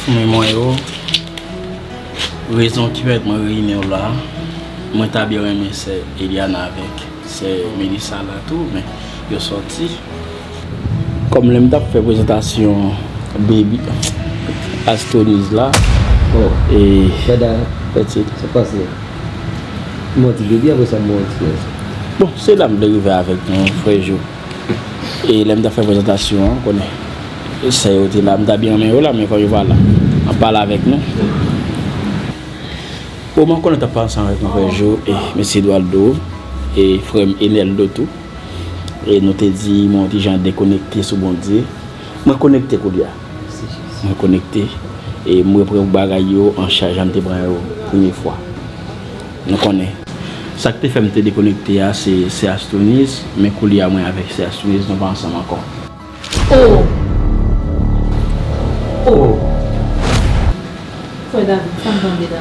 Mais moi, raison qui va être réunie là, moi t'as bien aimé c'est Eliana avec, c'est Mélissa là tout, mais ils sont sortis. Comme l'aime fait présentation baby Astonis là. Oh. Et petit, c'est passé. Moi tu baby après ça moi. Bon, c'est là que je suis avec mon frère Jo. Et l'aime fait présentation, on connaît. C'est là, je bien aimé là, mais quand je vois là, on parle avec nous. Au moment qu'on était pas ensemble avec mon frère Jo et M. Eduardo et frère Eneldo tout, et nous te dit, mon petit gens déconnecté sur bon Dieu, moi connecté Koudia. Moi connecté et moi prends bagaille en charge en te prendre première fois. Nous connaît. Ça qui fait me déconnecter c'est Astonis, mais Koudia moi avec c'est Astonis nous pas ensemble encore. Oh. Oh. Foi David, ça me donne dedans.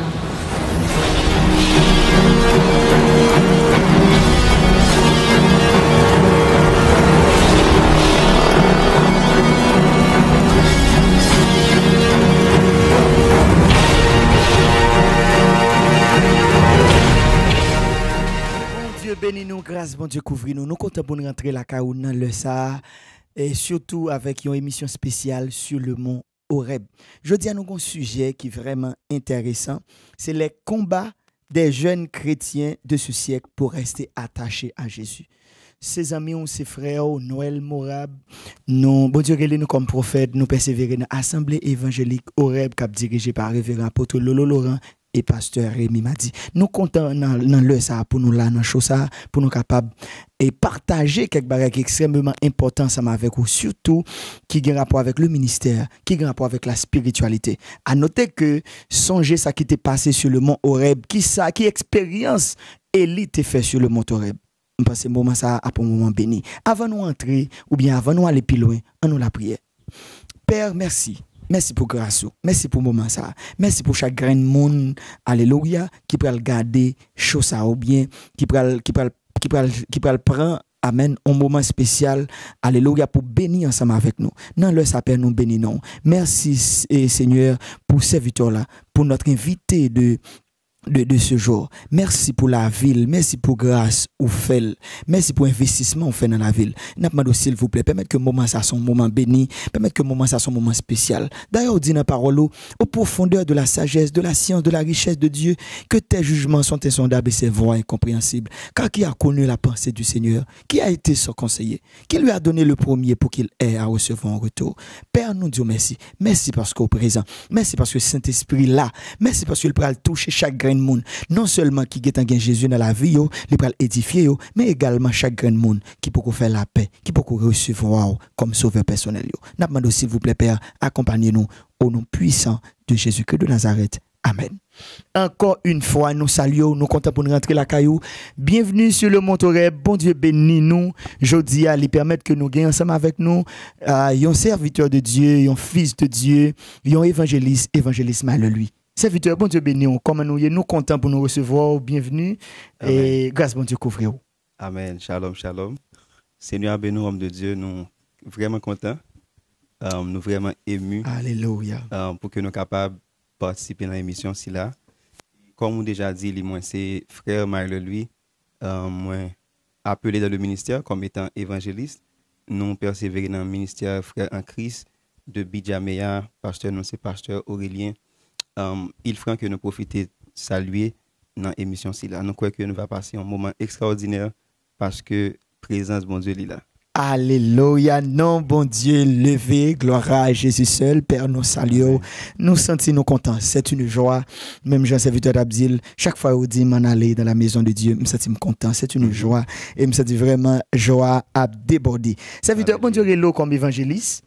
Bénis-nous, grâce, bon Dieu, couvre-nous. Nous comptons pour nous rentrer la caou dans le ça et surtout avec une émission spéciale sur le mont Horeb. Je dis à nous un sujet qui est vraiment intéressant. C'est les combats des jeunes chrétiens de ce siècle pour rester attachés à Jésus. Ses amis, ses frères, Noël Morab, nous, bon Dieu, nous comme prophètes, nous persévérer dans l'Assemblée évangélique Horeb, cap dirigée par révérend apôtre Lolo Laurent et pasteur Rémi m'a dit nous comptons dans le ça pour nous là dans chose ça pour nous capables et partager quelques bagages extrêmement importants avec vous, surtout qui a rapport avec le ministère, qui a rapport avec la spiritualité. À noter que songez ça qui t'est passé sur le mont Horeb, qui expérience Élie t'est fait sur le mont Horeb. Parce que moment ça a pour un moment béni. Avant nous entrer ou bien avant nous aller plus loin, on nous la prière. Père, merci. Merci pour grâce. Merci pour moment ça. Merci pour chaque grain de monde, alléluia, qui peut garder chose ça ou bien qui peut prendre amen un moment spécial, alléluia, pour bénir ensemble avec nous. Non, le sapeur nous bénissons. Merci Seigneur pour serviteur là, pour notre invité de ce jour. Merci pour la ville, merci pour grâce ou fait, merci pour investissement ou fait dans la ville. N'a pas s'il vous plaît, permettez que moment ça soit un moment béni, permettez que moment ça soit un moment spécial. D'ailleurs, dit dans la parole au profondeur de la sagesse, de la science, de la richesse de Dieu, que tes jugements sont insondables et ses voies incompréhensibles. Car qui a connu la pensée du Seigneur, qui a été son conseiller, qui lui a donné le premier pour qu'il ait à recevoir en retour. Père, nous disons merci. Merci parce qu'au présent, merci parce que Saint-Esprit là, merci parce qu'il peut toucher chaque grain de monde, non seulement qui est en Jésus dans la vie, il peut édifier, mais également chaque grain de monde qui peut faire la paix, qui peut recevoir comme sauveur personnel. N'a demandé s'il vous plaît, Père, accompagnez-nous au nom puissant de Jésus-Christ de Nazareth. Amen. Encore une fois, nous saluons, nous comptons pour nous rentrer la caillou. Bienvenue sur le mont Horeb. Bon Dieu bénis nous. Jodi à lui permettre que nous gagnions ensemble avec nous un serviteur de Dieu, un fils de Dieu, un évangéliste mal lui. Serviteur, bon Dieu béni, comme nous comptons pour nous recevoir, bienvenue. Amen. Et grâce bon Dieu couvre. Amen. Shalom, shalom. Seigneur béni, homme de Dieu, nous vraiment contents, nous vraiment émus. Alléluia. Pour que nous soyons capables de participer à l'émission si là. Comme on déjà dit, moi c'est frère Marle lui, moi appelé dans le ministère comme étant évangéliste. Nous persévérons dans le ministère frère en Christ de Bidjameya, pasteur, nous c'est pasteur Aurélien. Il faut que nous profitions de saluer dans l'émission si là. Nous croyons que nous va passer un moment extraordinaire parce que présence bon Dieu est là. Alléluia, non bon Dieu levé, gloire à Jésus seul, Père nous saluons, nous sentons nous contents, c'est une joie, même Jean serviteur d'Abdil, chaque fois où dit m'en aller dans la maison de Dieu, me sens content, c'est une joie et me sens vraiment joie à déborder. Serviteur bon Dieu est comme évangéliste,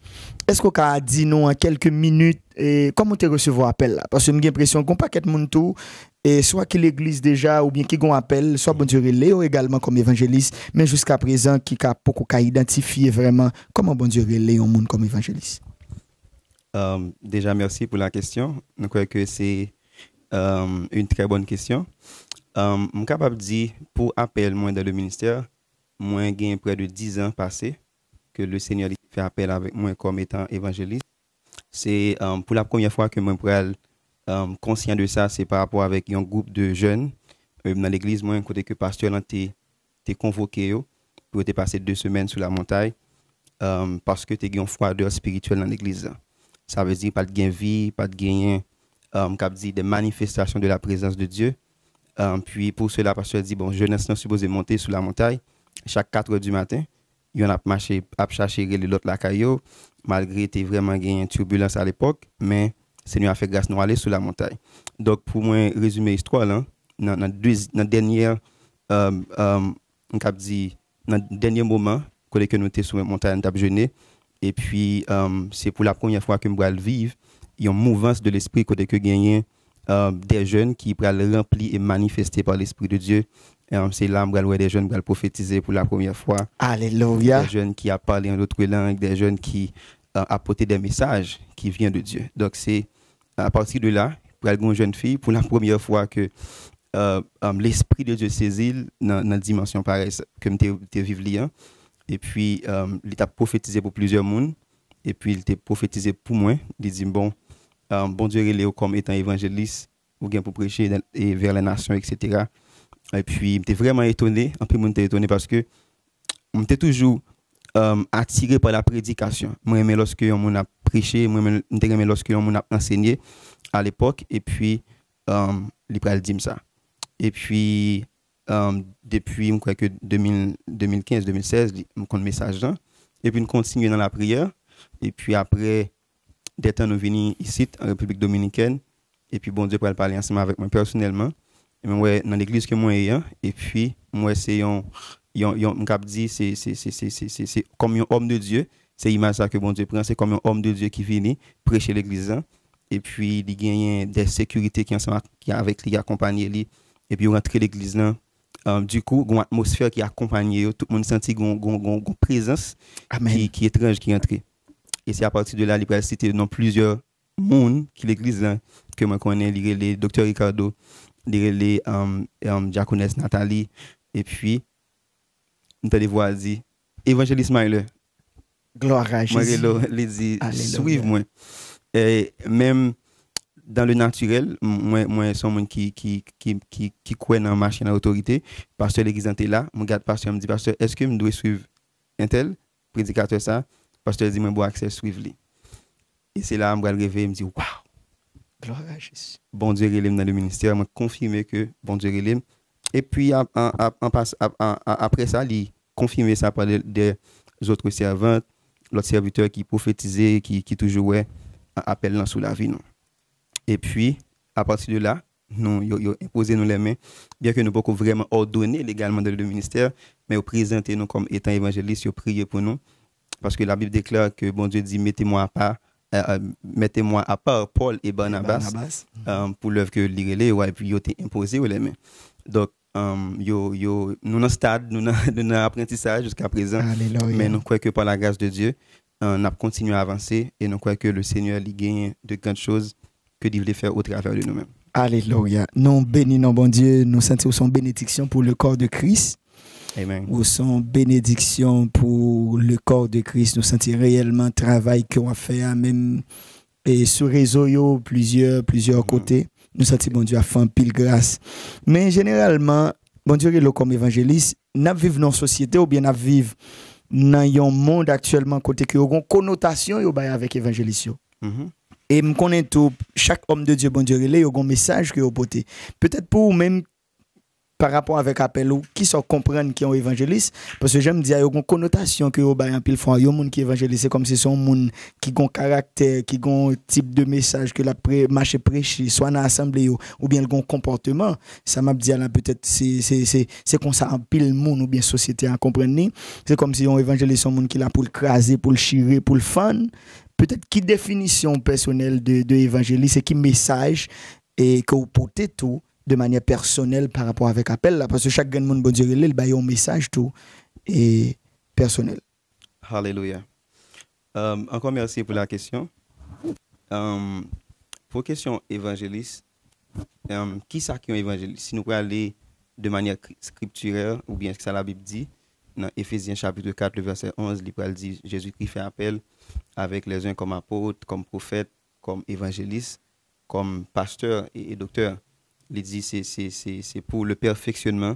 est-ce qu'on a dit nous en quelques minutes et comment tu recevoir appel là, parce que j'ai l'impression qu'on pas qu'être monde tout et soit que l'église déjà ou bien qui gon appel soit bon Dieu Léo également comme évangéliste mais jusqu'à présent qui a beaucoup identifié vraiment comment bon Dieu Léo monde comme évangéliste. Déjà merci pour la question. Je crois que c'est une très bonne question. Je suis capable de dire pour appel moi dans le ministère, moi j'ai près de 10 ans passé que le Seigneur fait appel avec moi comme étant évangéliste. C'est pour la première fois que moi suis conscient de ça, c'est par rapport avec un groupe de jeunes dans l'église, moi, côté que pasteur t'es convoqué pour te passer 2 semaines sur la montagne parce que tu as une froideur spirituelle dans l'église. Ça veut dire pas de gain vie, pas de gain des manifestations de la présence de Dieu. Puis pour cela, pasteur dit, bon, jeunesse n'est supposé monter sur la montagne chaque 4 heures du matin. Il y en a marché à chercher l'autre la caillou, malgré que vraiment gagné une turbulence à l'époque, mais Seigneur a fait grâce nous aller sur la montagne. Donc pour moi résumer l'histoire là, dans dernier dernier moment que nous étions sur la montagne t'a jeûné et puis c'est pour la première fois que nous allons vivre une mouvance de l'esprit côté que gagné des jeunes qui pourraient remplir et manifester par l'esprit de Dieu. C'est là où des jeunes qui prophétiser pour la première fois. Alléluia. Des jeunes qui a parlé en d'autres langues, des jeunes qui apporté des messages qui viennent de Dieu. Donc c'est à partir de là, pour une jeune fille, pour la première fois que l'esprit de Dieu saisit dans une dimension pareille que je vivre. Et puis il t'a prophétisé pour plusieurs mondes. Et puis il t'a prophétisé pour moi. Il dit bon Dieu il est comme étant évangéliste ou bien pour prêcher vers les nations, etc. Et puis j'étais vraiment étonné. Un peu j'étais étonné parce que j'étais toujours attiré par la prédication. Moi j'aimais lorsque on a prêché, moi j'aimais lorsque on a enseigné à l'époque. Et puis il pral dit ça. Et puis depuis je crois que 2015-2016 on compte message là. Et puis on continue dans la prière. Et puis après des temps nous venons ici en République dominicaine et puis bon Dieu pour parler ensemble avec moi personnellement et moi dans l'église que moi ayant et puis moi c'est un dit c'est comme un homme de Dieu, c'est l'image ça que bon Dieu prend, c'est comme un homme de Dieu qui vient prêcher l'église et puis il gagne des sécurités qui ensemble qui avec lui accompagner lui et puis rentrer l'église là. Du coup, une atmosphère qui accompagne tout le monde senti une présence qui est étrange qui est entrée. Et c'est à partir de là, il peut citer dans plusieurs mondes qui l'église là, que moi connais, les Dr Ricardo, les diaconesse Nathalie, et puis, nous allons voir, dit, évangéliste Myler. Gloire à Jésus. Moi, il dit, suivez-moi. Et même dans le naturel, moi, je suis un monde qui croit dans la machine à l'autorité. Pasteur l'église était là, mon gars pasteur me dit, pasteur, est-ce que je dois suivre un tel prédicateur ça? Pasteur dit, moi, bon accès, suivre-les. Et c'est là, je me réveille et me dit, waouh! Gloire à Jésus. Bon Dieu relève dans le ministère, m'a confirmé que bon Dieu relève. Et puis, après ça, il confirmé ça par des autres servantes, l'autre serviteur qui prophétisait, qui toujours ouais, appel sous la vie. Non. Et puis, à partir de là, nous imposé nous les mains, bien que nous ne pouvons pas vraiment ordonner légalement dans le ministère, mais nous présenter nous comme étant évangélistes, prier pour nous. Parce que la Bible déclare que bon Dieu dit mettez-moi à part Paul et Barnabas pour l'œuvre que l'irélé et puis ils ont imposé les mains. Donc nous dans stade, nous dans apprentissage jusqu'à présent. Alléluia. Mais nous croyons que par la grâce de Dieu, on a continué à avancer et nous croyons que le Seigneur lui gagne de grandes choses que il voulait faire au travers de nous-mêmes. Alléluia. Nous bénissons bon Dieu, nous sentons son bénédiction pour le corps de Christ. Amen. Ou son bénédiction pour le corps de Christ. Nous sentons réellement le travail qu'on a fait, même et sur réseau, plusieurs côtés. Nous sentons bon Dieu a fait un pile grâce. Mais généralement, bon Dieu, comme évangéliste, nous vivons dans une société ou bien nous vivons dans un monde actuellement côté qui a une connotation avec évangéliste. Et je connais tout, chaque homme de Dieu, bon Dieu, il y a un message que vous portez. Peut-être pour même par rapport avec appel ou qui sont comprendre qui sont évangélistes parce que j'aime dire il y a une connotation que au en pile fond il y a monde qui évangéliste c'est comme si son monde qui ont caractère qui ont type de message que la marché prêcher soit dans assemblée ou bien le comportement ça m'a dit là peut-être c'est comme ça en pile monde ou bien société à comprendre c'est comme si on évangéliste son monde qui là pour le craser pour le chirer pour le fan peut-être qui définition personnelle de évangéliste et qui message et que vous portez tout de manière personnelle par rapport avec appel là parce que chaque monde bon Dieu il a un message tout et personnel. Alléluia. Encore merci pour la question. Pour question évangéliste, qui ça qui est évangéliste? Si nous pouvons aller de manière scripturaire ou bien ce que ça la Bible dit, dans Éphésiens chapitre 4, le verset 11, il dit Jésus-Christ fait appel avec les uns comme apôtres, comme prophètes, comme évangélistes, comme pasteurs et docteurs. Il dit c'est pour le perfectionnement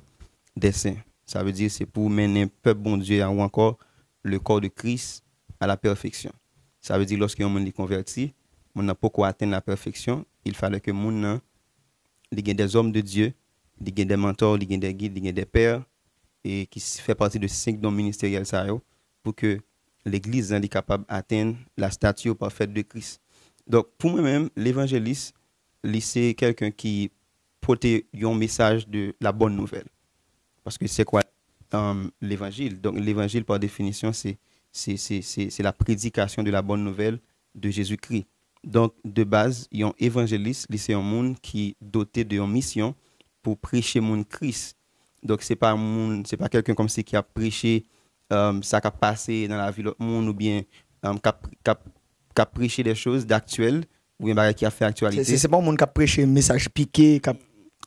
des saints. Ça veut dire c'est pour mener le peuple bon Dieu ou encore le corps de Christ à la perfection. Ça veut dire lorsque on est converti, on n'a pas atteindre la perfection, il fallait que mon il y ait des hommes de Dieu, il y ait des mentors, il y ait des guides, il y ait des pères et qui fait partie de 5 dons ministériels ça pour que l'église soit capable d'atteindre la stature parfaite de Christ. Donc pour moi-même, l'évangéliste, c'est quelqu'un qui porte un message de la bonne nouvelle. Parce que c'est quoi l'évangile? Donc l'évangile par définition c'est la prédication de la bonne nouvelle de Jésus-Christ. Donc de base, un évangéliste, c'est un monde qui est doté d'une mission pour prêcher mon Christ. Donc c'est pas quelqu'un comme si qui a prêché ça qui a passé dans la vie de l'autre monde ou bien qui a prêché des choses d'actuelles ou bien qui a fait actualité. C'est pas un monde qui a prêché un message piqué.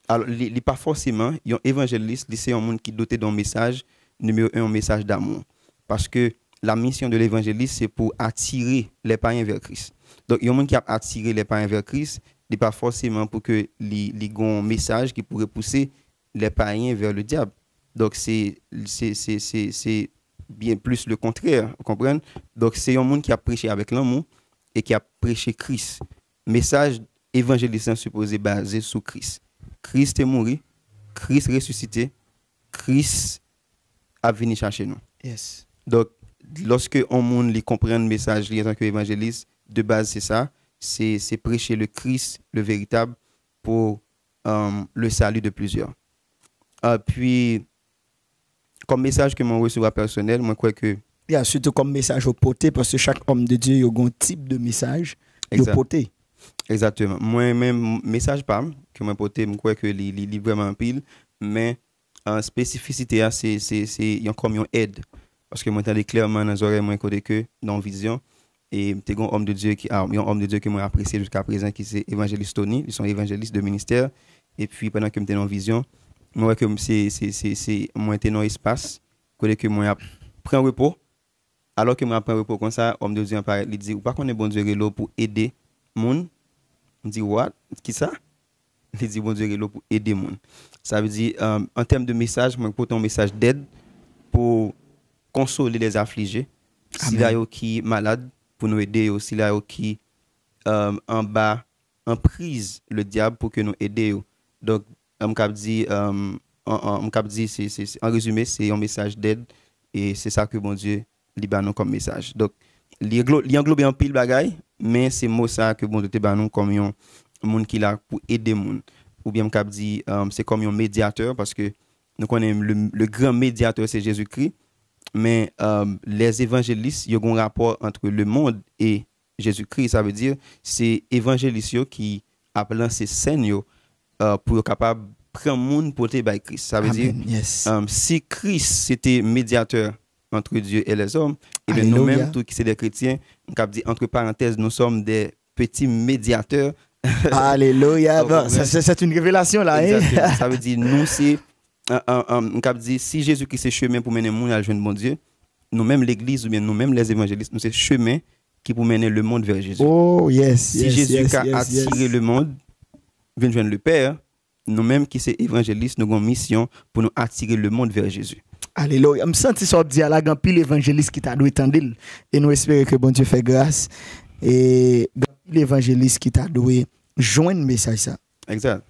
Alors, il n'est pas forcément, un évangéliste, c'est un monde qui est doté d'un message, numéro 1, un message d'amour. Parce que la mission de l'évangéliste, c'est pour attirer les païens vers Christ. Donc, il y a un monde qui a attiré les païens vers Christ, n'est pas forcément pour que les un message qui pourrait pousser les païens vers le diable. Donc, c'est bien plus le contraire, vous comprenez? Donc, c'est un monde qui a prêché avec l'amour et qui a prêché Christ. Message évangéliste supposé basé sur Christ. Christ est mort, Christ ressuscité, Christ a venu chercher nous. Yes. Donc, lorsque on monde comprend le message en tant qu'évangéliste, de base c'est ça, c'est prêcher le Christ, le véritable, pour le salut de plusieurs. Puis, comme message que moi reçois personnel, moi crois que... surtout comme message au poté, parce que chaque homme de Dieu, il y a un type de message au poté. Exactement. Moi-même, message pas que moi porté, je crois que il vraiment pile, mais en spécificité, c'est comme une aide. Parce que moi, j'entends clairement dans les oreilles, moi, que dans vision, et c'est un homme de Dieu que moi apprécié jusqu'à présent, qui c'est évangéliste Tony, ils sont évangélistes de ministère, et puis pendant que j'étais dans vision, moi, que moi, j'étais dans l'espace, que moi, prends repos, alors que moi, prends repos comme ça, homme de Dieu apparaît, il dit, ou pas qu'on est bon Dieu là pour aider moun. On dit what? Qui ça? Il dit bon Dieu est là pour aider moun. Ça veut dire en termes de message, moi porte un message d'aide pour consoler les affligés. Si là yo qui malade pour nous aider, aussi là yo qui en bas en prise le diable pour que nous aider. Donc on dit c'est en résumé c'est un message d'aide et c'est ça que bon Dieu libère comme message. Donc il englobe en pile bagaille, mais c'est mot ça que bon Dieu te banon comme un monde qui là pour aider monde. Ou bien m'cap dit c'est comme un médiateur parce que nous connaissons le grand médiateur c'est Jésus-Christ, mais les évangélistes, il y a un rapport entre le monde et Jésus-Christ, ça veut dire c'est évangélistes qui a lancé scène pour être capable prendre monde pour te by Christ. Ça veut dire si Christ c'était médiateur entre Dieu et les hommes, et bien nous-mêmes, tous qui sommes des chrétiens, on dit entre parenthèses, nous sommes des petits médiateurs. Alléluia. Bon, c'est une révélation là. Exactement. Ça veut dire, nous, c'est, on dit, si Jésus-Christ est chemin pour mener le monde à le bon Dieu, nous-mêmes l'église ou bien nous-mêmes les évangélistes, nous c'est chemin qui pour mener le monde vers Jésus. Oh, yes. Si Jésus a attiré le monde, vient joindre le Père, nous-mêmes qui sommes évangélistes, nous avons une mission pour nous attirer le monde vers Jésus. Alléluia. Je me sens ça dit à la grand pile évangéliste qui t'a doué tendre et nous espérons que bon Dieu fait grâce et l'évangéliste qui t'a doué joindre message ça. Exact.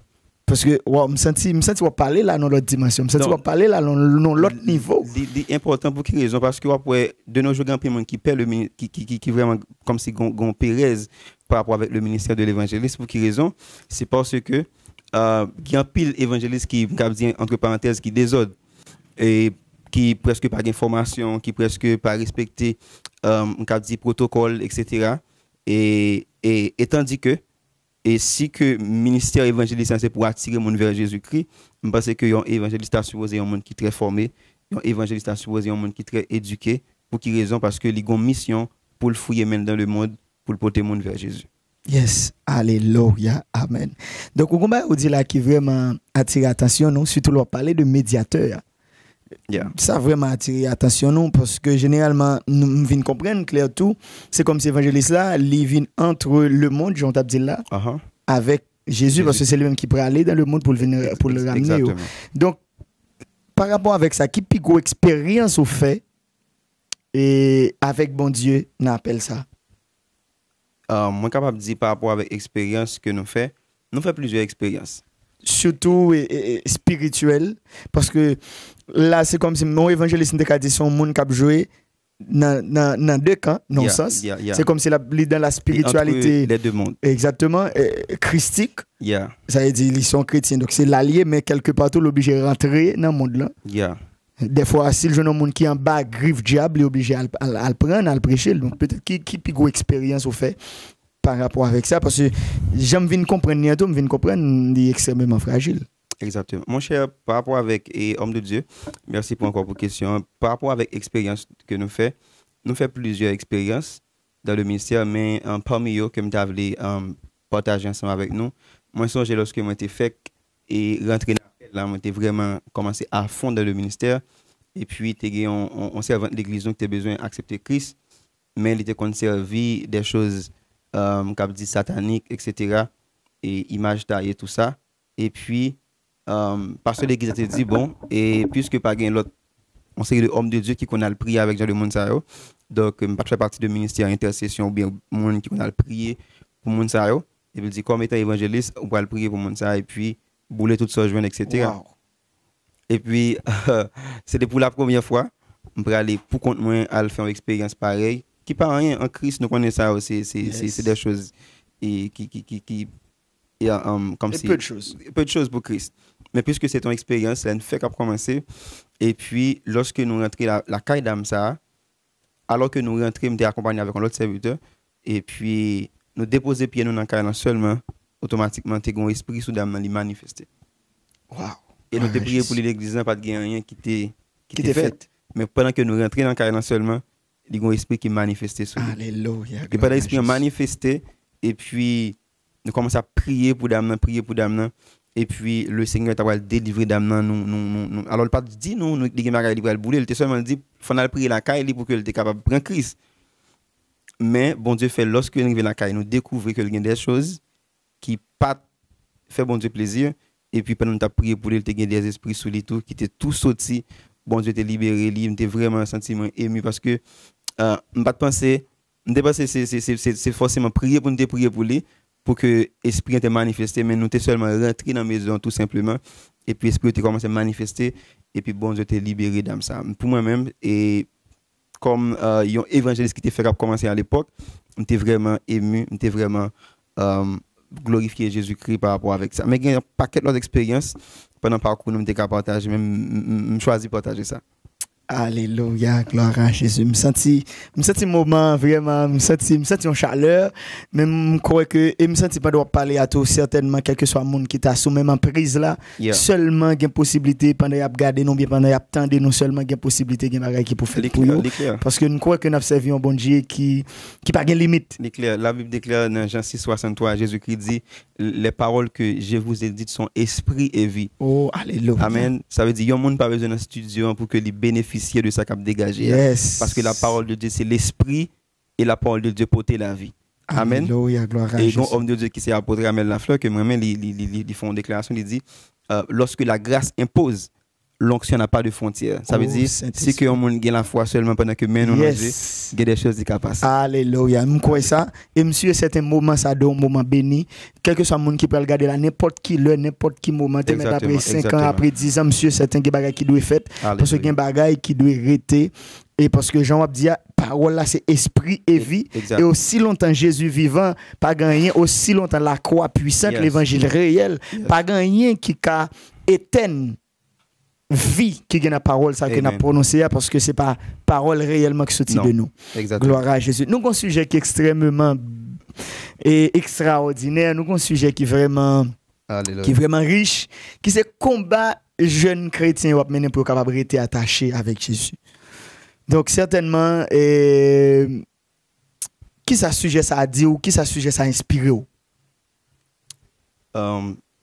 Parce que me sens parler là dans l'autre dimension, me sens parler là dans l'autre niveau. C'est important pour quelle raison parce que après de nos jours grand monde qui perd le qui vraiment comme si gon Pérez par rapport avec le ministère de l'évangéliste pour quelle raison? C'est parce que il y a pile évangéliste qui dit entre parenthèses qui désordre et qui presque pas d'information, qui presque pas respecter protocole, etc. Et tandis que et si que ministère évangéliste c'est pour attirer mon vers Jésus-Christ, je pense que un évangéliste a supposé un monde qui très formé, un évangéliste a supposé un monde qui très éduqué. Pour quelle raison? Parce que il a une mission pour le fouiller même dans le monde pour le porter le monde vers Jésus. Yes, alléluia, amen. Donc on dit là qui vraiment attire l'attention, non, surtout leur parler de médiateur. Yeah. Ça a vraiment attiré attention nous parce que généralement nous venons comprendre clair tout, c'est comme si évangéliste là, il vient entre le monde, Jean t'a dit là, Uh-huh. avec Jésus parce que c'est lui-même qui peut aller dans le monde pour le venir pour le ramener. Exactement. Donc par rapport avec ça, qui plus gros expérience au fait et avec bon Dieu, on appelle ça. Moi capable de dire par rapport avec expérience que nous fait plusieurs expériences. Surtout spirituel parce que là c'est comme si mon évangéliste n'était qu'à dire son monde qui a joué dans deux camps non sens c'est comme si la dans la spiritualité les deux mondes exactement christique yeah ça veut dire ils sont chrétiens donc c'est l'allié mais quelque part tout l'obligé de rentrer dans le monde là yeah des fois si le jeune monde qui est en bas griffe diable est obligé à le prendre à le prêcher donc peut-être qui plus gros expérience au fait par rapport avec ça parce que j'aime venir comprendre bientôt me venir comprendre il est extrêmement fragile. Exactement. Mon cher, par rapport avec homme de Dieu, merci pour encore pour question. Par rapport avec expérience que nous fait plusieurs expériences dans le ministère, mais parmi eux que je voulais partager ensemble avec nous. Moi, je songe lorsque moi été fait et rentré là, moi été vraiment commencé à fond dans le ministère et puis on servant de l'église donc tu as besoin d'accepter Christ, mais il était conservé des choses comme dit sataniques, etc. et images taillées tout ça et puis parce que l'église a dit bon et puisque pas gain l'autre on sait le homme de Dieu qui qu'on a le prier avec Jean de Monsayo donc pas fait partie du ministère intercession ou bien monde qui qu'on a le prier pour Monsayo et puis dit comme étant évangéliste on va le prier pour Monsayo et puis bouler tout ça joindre etc. Wow. Et puis c'était pour la première fois on peut aller pour compte moi à faire une expérience pareille qui pas rien en Christ nous connaissons ça aussi c'est des choses et qui comme si peu de choses pour Christ. Mais puisque c'est ton expérience, ça ne fait qu'à commencer. Et puis, lorsque nous rentrons la caille d'âme, ça, alors que nous rentrons, nous sommes accompagnés avec un autre serviteur, et puis nous déposer pied nous dans la caille seulement, automatiquement, tu as un esprit sous d'âme qui manifesté. Wow. Et nous avons prié pour l'église, pas de rien qui t'est fait. Mais pendant que nous rentrons dans la caille seulement, il y a un esprit qui manifesté sous. Alléluia. Et pendant l'esprit manifesté, et puis nous commençons à prier pour Damnan, et puis le Seigneur t'a délivré Damnan, nous. Alors, le pas dit nous le bouler, il t'a seulement dit, il faut prier la caille pour qu'il soit capable de prendre Christ. Mais, bon Dieu fait, lorsque nous arrivons à la caille, nous découvrons qu'il y a des choses qui pas fait bon Dieu plaisir, et puis pendant que tu as prié pour lui, il y a des esprits sous lui, qui étaient tous sortis, bon Dieu t'a libéré, il était vraiment un sentiment ému, parce que, je ne pas penser, c'est forcément prier pour nous prier pour lui, pour que l'esprit était manifesté, mais nous sommes seulement rentrés dans la maison tout simplement, et puis l'esprit était commencé à manifester, et puis bon Dieu était libéré dans ça. Pour moi-même, et comme un évangéliste qui était fait commencer à l'époque, j'étais vraiment ému, j'étais vraiment glorifié Jésus-Christ par rapport avec ça. Mais il y a un paquet d'autres expériences pendant le parcours, nous sommes partager, même choisi de partager ça. Alléluia, gloire à Jésus. Me senti moment vraiment, me senti en chaleur, mais me crois que et me senti pas doit parler à tout certainement quel que soit monde qui t'a sous même en prise là, seulement gain possibilité pendant y a regarder non bien pendant y a attendre non seulement gain possibilité gain bagay qui pour faire pour nous parce que nous crois que nous servi un bon Dieu qui pas gain limite. La Bible déclare dans Jean 6:63 Jésus-Christ dit les paroles que je vous ai dites sont esprit et vie. Oh, alléluia. Amen. Ça veut dire yon monde pas besoin d'un studio pour que les bénéficie de ça cap dégager. Yes. Parce que la parole de Dieu c'est l'esprit et la parole de Dieu porter la vie. Amen. Alléluia, gloire à Jésus. Et un homme de Dieu qui s'est apôtre Amel Lafleur que moi-même ils font une déclaration, il dit lorsque la grâce impose l'onction n'a pas de frontières. Ça veut dire c'est que on monde gagne la foi seulement pendant que mais nous il y a des choses qui passent. Alléluia. Me crois ça et monsieur c'est un moment ça donne un moment béni quel que soit monde qui peut regarder là n'importe qui l'heure n'importe qui moment même après 5 ans après 10 ans monsieur c'est un bagage qui doit fait parce que un bagage qui doit rester et parce que Jean a dit parole là c'est esprit et vie et aussi longtemps Jésus vivant pas gagné aussi longtemps la croix puissante l'évangile réel pas gagné qui a éteint vie qui gagne la parole ça que n'a prononcé parce que c'est pas parole réellement qui sortit de nous. Exactement. Gloire à Jésus. Nous avons un sujet qui est extrêmement extraordinaire, nous avons un sujet qui est vraiment riche, qui c'est combat jeunes chrétiens ou mener pour capable rester attaché avec Jésus. Donc certainement qui ça sujet ça a dit ou qui ça sujet ça a inspiré ou?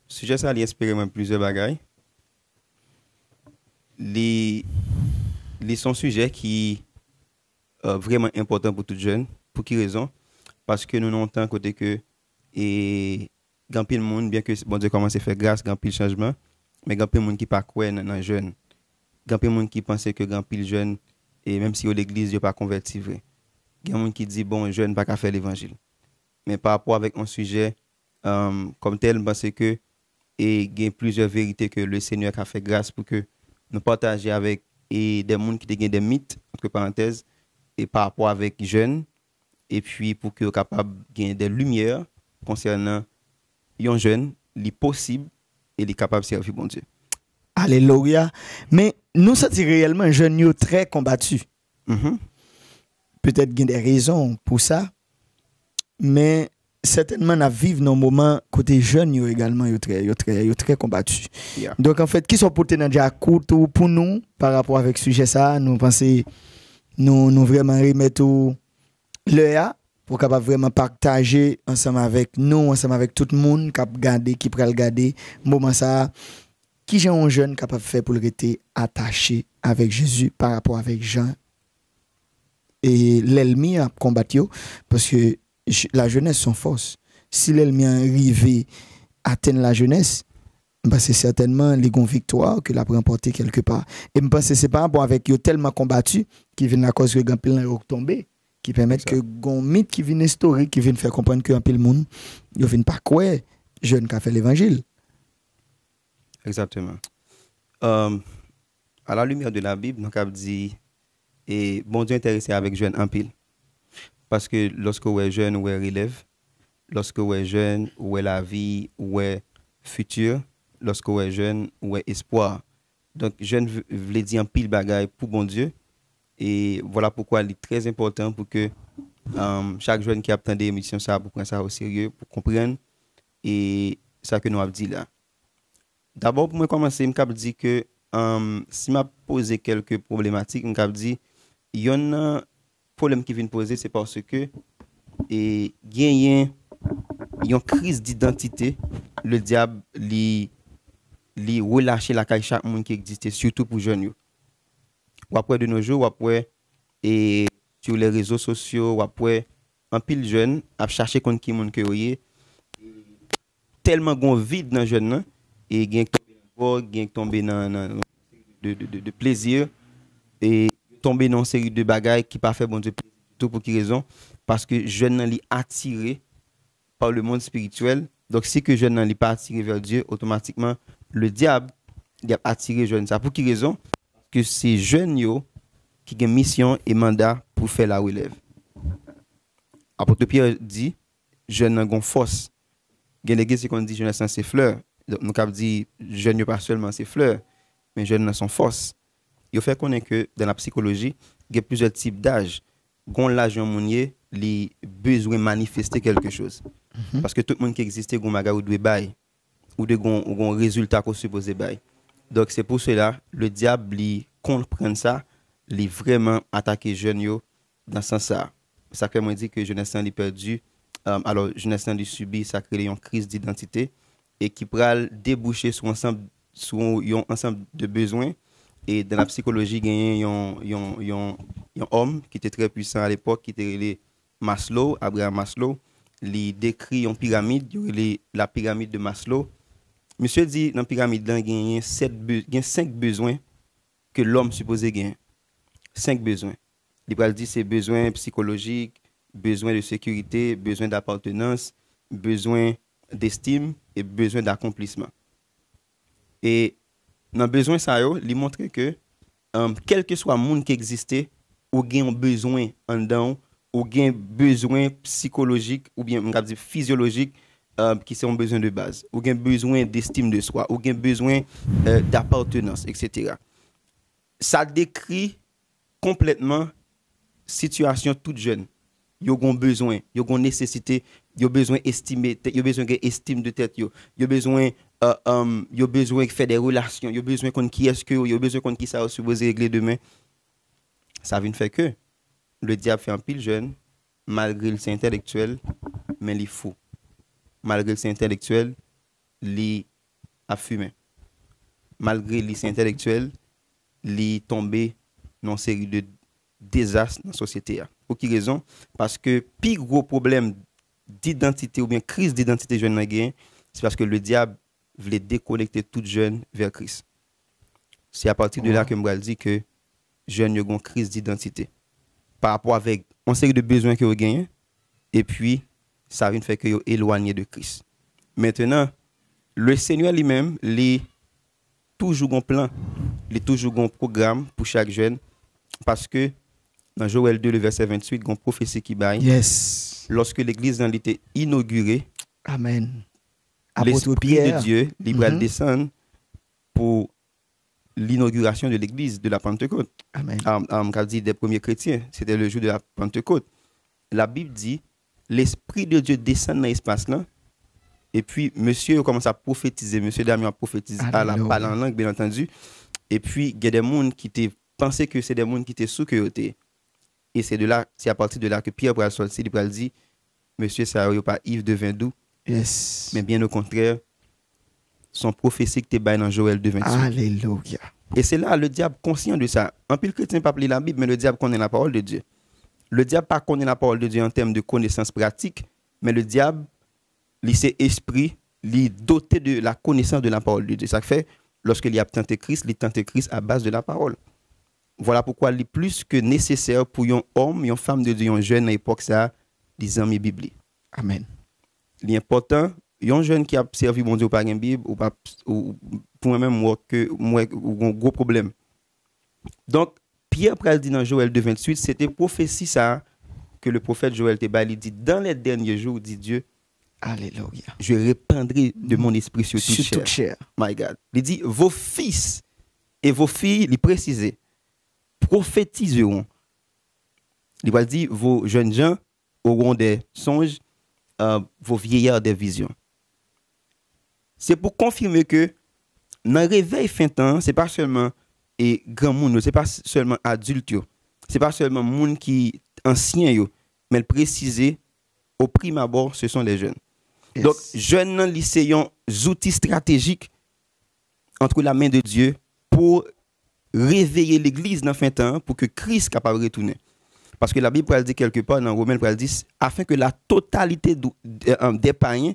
Sujet ça a inspiré plusieurs bagailles. c'est son sujet qui est vraiment important pour tout jeune. Pour quelle raison? Parce que nous avons tant côté que et grand pile monde, bien que bon Dieu commence à faire grâce, grand pile changement, mais grand pile monde qui pas croire dans jeune. Grand pile monde qui pense que grand pile jeune et même si au l'église il pas converti vrai. Grand monde qui dit bon jeune pas qu'à faire l'évangile. Mais par rapport avec un sujet comme tel, parce que et il y a plusieurs vérités que le Seigneur a fait grâce pour que nous partagions avec et des gens qui ont des mythes, entre parenthèses, et par rapport avec jeunes, et puis pour que soient capables de gagner des lumières concernant les jeunes, les possibles et les capables de servir bon Dieu. Alléluia. Mais nous sommes réellement jeunes très combattus. Peut-être qu'il y a des raisons pour ça, mais certainement nous vivons dans un moment côté jeunes également très combattus. Yeah. Donc en fait, qui sont portés dans déjà court pour nous par rapport avec ce sujet ça, nous pensons nous vraiment remettre l'EA pour capable vraiment partager ensemble avec nous, ensemble avec tout le monde qui regarder, qui peut regarder moment ça qui j'ai un jeune capable de faire pour rester attaché avec Jésus par rapport avec Jean et l'ennemi à combattre parce que la jeunesse sont force. Si l'ennemi arrive à atteindre la jeunesse, bah c'est certainement les grandes victoires que l'a remporté quelque part. Et je pense que c'est pas bon avec eux tellement combattu qui viennent à cause que grand pile est tombé, qui permettent que gon mythe qui viennent historique qui viennent faire comprendre que un pile monde ils viennent pas quoi jeune qui a fait l'évangile. Exactement. À la lumière de la Bible, nous avons dit et bon Dieu intéressé avec jeune en pile. Parce que lorsque vous êtes jeune, vous êtes relève. Lorsque vous êtes jeune, vous êtes la vie, vous êtes futur. Lorsque vous êtes jeune, vous êtes espoir. Donc, jeune veut dire en pile bagaille pour bon Dieu. Et voilà pourquoi il est très important pour que chaque jeune qui a attendu l'émission, ça, pour prendre ça au sérieux, pour comprendre. Et ça que nous avons dit là. D'abord, pour moi commencer, je vais dire que si je pose quelques problématiques, je vais dire il y en a problème qui vient poser, c'est parce que il y a une crise d'identité. Le diable li relâcher la caille chaque monde qui existe, surtout pour jeunes. Ou après de nos jours, ou après et sur les réseaux sociaux, ou après un pile jeune à chercher contre qui monde que voyez tellement gon vide dans jeune et gain tomber dans de plaisir et tomber dans une série de bagailles qui pas fait bon Dieu tout pour qui raison parce que jeune li attiré par le monde spirituel. Donc si que jeune li pas attiré vers Dieu, automatiquement le diable il a attiré jeune ça pour qui raison parce que c'est jeune yo qui a mission et mandat pour faire la relève. Apôtre Pierre dit jeune n'a gon force. Gen l'église qu'on dit jeunesse c'est fleur. Donc nous cap dit jeune pas seulement c'est fleur mais jeune n'a son force. Il fait connaître que dans la psychologie, il y a plusieurs types d'âge. Gon l'âge mounier, les besoin manifester quelque chose. Parce que tout le monde qui existe gon maga ou doit bail ou de gon résultat qu'on supposé bail. Donc c'est pour cela le diable li comprend ça, li vraiment attaquer jeune yo dans ce sens ça. Ça que moi dit que jeunesse li perdu alors jeunesse li subit ça crée une crise d'identité et qui pral déboucher sur un ensemble de besoins. Et dans la psychologie, il y a un homme qui était très puissant à l'époque, qui était Maslow, Abraham Maslow. Il décrit une pyramide, la pyramide de Maslow. Monsieur dit, dans la pyramide, il y a 5 besoins que l'homme supposé gagner. 5 besoins. Il va dire c'est besoins psychologiques, besoin de sécurité, besoin d'appartenance, besoin d'estime et besoin d'accomplissement. Et dans besoin ça yo, il montre que quel que soit le monde qui existait, ou gain besoin en dedans, ou gain besoin psychologique ou bien on va dire physiologique qui sont besoin de base, ou gain besoin d'estime de soi, ou gain besoin d'appartenance, etc. Ça décrit complètement situation toute jeune. Yo gon besoin, yo gon nécessité, yo besoin estimer, yo besoin estime de tête yo besoin yo besoin de faire des relations, yo besoin qu'on qui est-ce que yo besoin qu'on qui ça supposé régler demain. Ça vient faire que le diable fait un pile jeune malgré le intellectuel mais il est fou. Malgré le intellectuel, il a fumé. Malgré le intellectuel, il est tombé une série de désastres dans la société. Pour quelle raison? Parce que plus gros problème d'identité ou bien crise d'identité jeune n'a gagné, c'est parce que le diable voulait déconnecter tout jeune vers Christ. C'est à partir de là que je dis que jeunes ont une crise d'identité par rapport avec une série de besoins qu'ils ont gagnés et puis ça vient faire qu'ils sont éloignés de Christ. Maintenant, le Seigneur lui-même, il toujours un plan, il a toujours un programme pour chaque jeune parce que dans Joël 2, le verset 28, il y a une prophétie qui baille. Yes. Lorsque l'église a été inaugurée, Amen. l'Esprit de Dieu, il va descendre pour l'inauguration de l'église de la Pentecôte. Amen. Quand dit des premiers chrétiens, c'était le jour de la Pentecôte. La Bible dit, l'Esprit de Dieu descend dans l'espace là, et puis monsieur commence à prophétiser, monsieur Damien a prophétisé à la parole en langue, bien entendu, et puis il y a des gens qui pensaient que c'est des gens qui étaient sous que étaient. Et c'est à partir de là que Pierre va sortir, il va dire, monsieur, ça n'est pas Yves de Vindoux, yes. mais bien au contraire, son prophétie qui était dans Joël 2, 28. Alléluia. Et c'est là le diable conscient de ça. Un peu le chrétien pas lire la Bible, mais le diable connaît la parole de Dieu. Le diable pas connaît la parole de Dieu en termes de connaissance pratique, mais le diable, c'est esprit, il est doté de la connaissance de la parole de Dieu. Ça fait, lorsqu'il y a tenté Christ, il tente Christ à base de la parole. Voilà pourquoi il est plus que nécessaire pour un homme, une femme de Dieu, un jeune à l'époque, ça, des amis bibliques. Amen. Il est important, un jeune qui a servi mon Dieu par une Bible, ou pour moi-même, moi, un gros problème. Donc, Pierre pral dit dans Joël 2, 28, c'était prophétie ça, que le prophète Joël il dit, dans les derniers jours, dit Dieu, Alléluia. je répandrai de mon esprit sur toute chair. My God. Il dit, vos fils et vos filles, il précisait, prophétiseront. Il va dire, vos jeunes gens auront des songes, vos vieillards des visions. C'est pour confirmer que dans le réveil fin temps, ce n'est pas seulement grand monde, ce n'est pas seulement adulte, ce n'est pas seulement monde qui ancien, mais le préciser au prime abord, ce sont les jeunes. Yes. Donc, jeunes lycéens, outils stratégiques entre la main de Dieu pour réveiller l'église dans fin temps, pour que Christ soit capable de retourner. Parce que la Bible dit quelque part dans Romains, elle dit afin que la totalité des païens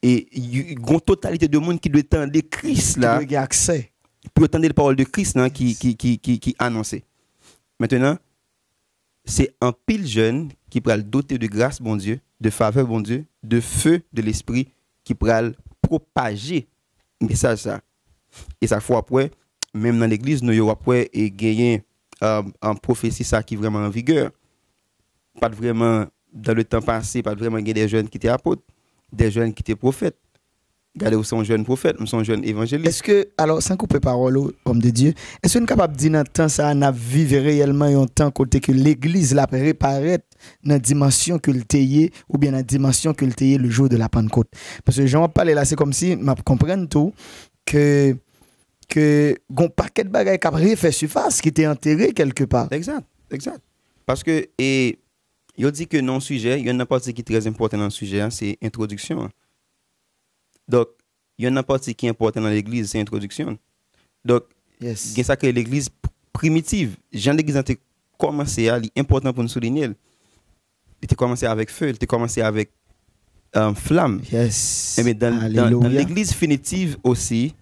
et une totalité de monde qui doit attendre Christ là, qui a accès pour attendre la parole de Christ là, qui annonçait. Maintenant, c'est un pile jeune qui pourra le doter de grâce, bon Dieu, de faveur, bon Dieu, de feu de l'esprit, qui pourra le propager le message ça. Et ça fois après, même dans l'église, nous avons après gagné en prophétie ça qui est vraiment en vigueur. Pas vraiment dans le temps passé, pas vraiment gagné des jeunes qui étaient apôtres, des jeunes qui étaient prophètes. Regardez, vous sont jeunes prophètes, nous sommes jeunes évangélistes. Est-ce que, alors, sans couper parole, homme de Dieu, est-ce que nous sommes capables de dire dans le temps ça, on a vécu réellement un temps côté que l'église l'a préparé dans la dimension que le tayé, ou bien dans la dimension que le tayé le jour de la Pentecôte? Parce que j'en parle là, c'est comme si, je comprends tout, que un paquet de bagages qui a refait surface, qui était enterré quelque part. Exact. Parce que, et il dit que dans le sujet, il y a une partie qui est très importante dans le sujet, c'est l'introduction. Donc, il y a une partie qui est importante dans l'église, c'est l'introduction. Donc, il y a ça que l'église primitive, Jean l'église a commencé à, c'est important pour nous souligner, il a commencé avec feu, il a commencé avec flamme. Yes. Mais dans l'église définitive aussi,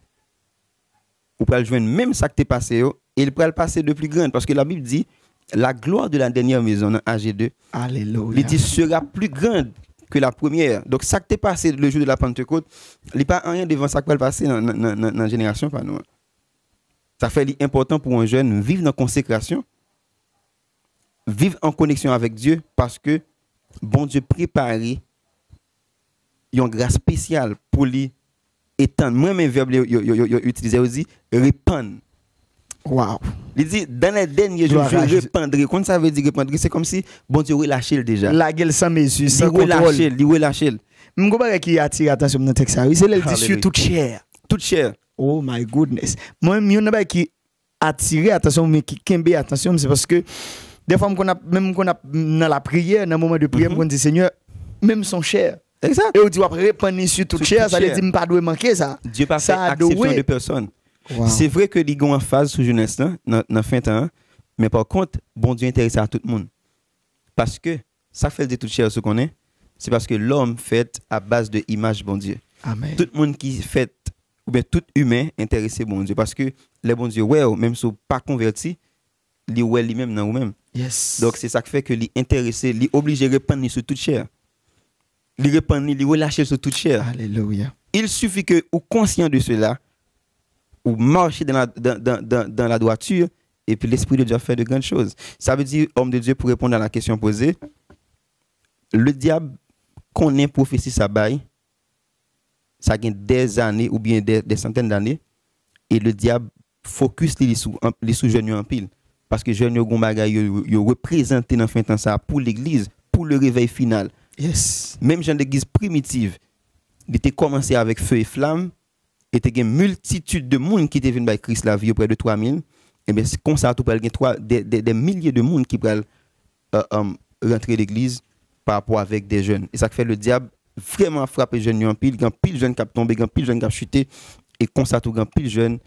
vous pouvez joindre même ça qui est passé, et il peut le passer de plus grand, parce que la Bible dit, la gloire de la dernière maison, dans AG2, Alléluia. Il dit sera plus grande que la première. Donc, ça qui est passé le jour de la Pentecôte, il n'y a pas rien devant ça qui va passer dans la génération par nous. Ça fait important pour un jeune vivre dans la consécration, vivre en connexion avec Dieu, parce que bon Dieu préparé une grâce spéciale pour lui étendre. Moi-même, verbe utilisé aussi, répandre. Wow. Il dit, dans les derniers jours, je répandrai. Quand ça veut dire répandre, c'est comme si bon Dieu relâché déjà. La gueule sans mesure, sans contrôle. Il relâché. Je ne qui attire attention dans le texte. C'est le dit sur toute chair. Toute chair. Oh my goodness. Moi, il y en a qui attire attention, mais qui kembe attention, c'est parce que des fois, même qu'on a dans la prière, dans le moment de prière, on dit Seigneur, même son chair. Exact. Et on dit après répandre sur toute chair, ça veut dire pas doit manquer ça. Dieu pas fait acception de personne. Wow. C'est vrai que les gens en phase sous jeunesse dans fin temps, Mais par contre, bon Dieu intéressé à tout le monde. Parce que ça fait de toute chair ce qu'on est, c'est parce que l'homme fait à base de image bon Dieu. Amen. Tout le monde qui fait, ou bien tout humain intéressé bon Dieu. Parce que les bon Dieu, ouais, même si pas converti, li ouais lui-même dans vous-même. Yes. Donc c'est ça qui fait que li intéressé, li obligé de répandre sur toute chair. Li répandre, li relâcher sur toute chair. Alléluia. Il suffit que vous conscient de cela, ou marchez dans la droiture, et puis l'Esprit de Dieu fait de grandes choses. Ça veut dire, homme de Dieu, pour répondre à la question posée, le diable connaît prophétie sa baille, ça gagne des années ou bien des centaines d'années, et le diable focus les sous jeunes en pile. Parce que jeunes ont bagay yo représenté dans fin temps ça pour l'église, pour le réveil final. Yes. Même genre d'église primitive, il était commencé avec feu et flamme, et il y a une multitude de monde qui étaient venus avec Christ la vie auprès de 3000. Et bien c'est comme ça tout des milliers de monde qui peuvent rentrer l'église par rapport avec des jeunes. Et ça fait le diable vraiment frapper les jeunes en pile, quand pile jeunes qui ont tombé, quand pile jeunes qui ont chuté, et comme ça tout quand pile jeunes,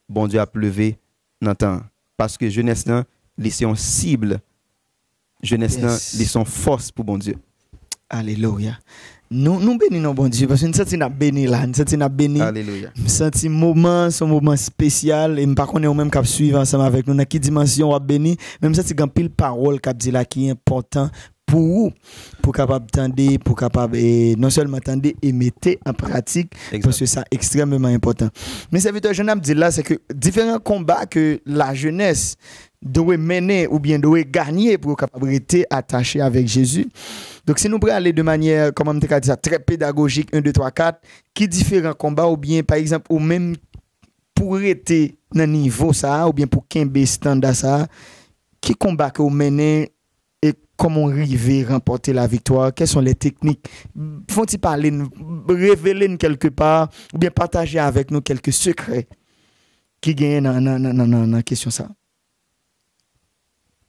bon Dieu a pleuvé dans le temps. Parce que jeunesse là, c'est une cible. Jeunesse là, c'est une force pour bon Dieu. Alléluia. Nous bénissons bon Dieu parce que nous sommes bénis là, nous sommes bénis. Alléluia. Nous sommes moment, son moment spécial et nous pas connaît même cap suivre ensemble avec nous dans quelle dimension on béni, même ça c'est grand pile parole cap dit là qui est important pour vous, pour capable tendre, pour capable non seulement tendre et mettre en pratique. Exact. Parce que c'est extrêmement important. Mais serviteur jeune homme dit là c'est que différents combats que la jeunesse doit mener ou bien doit gagner pour capable rester attaché avec Jésus. Donc si nous prenons aller de manière comment on dit ça très pédagogique 1 2 3 4 qui différents combats ou bien par exemple ou même pour rester dans niveau ça ou bien pour qu'un standard ça qui combat que vous menez et comment arriver à remporter la victoire, quelles sont les techniques, faut-il parler, révéler quelque part, ou bien partager avec nous quelques secrets qui gagnent dans la question ça.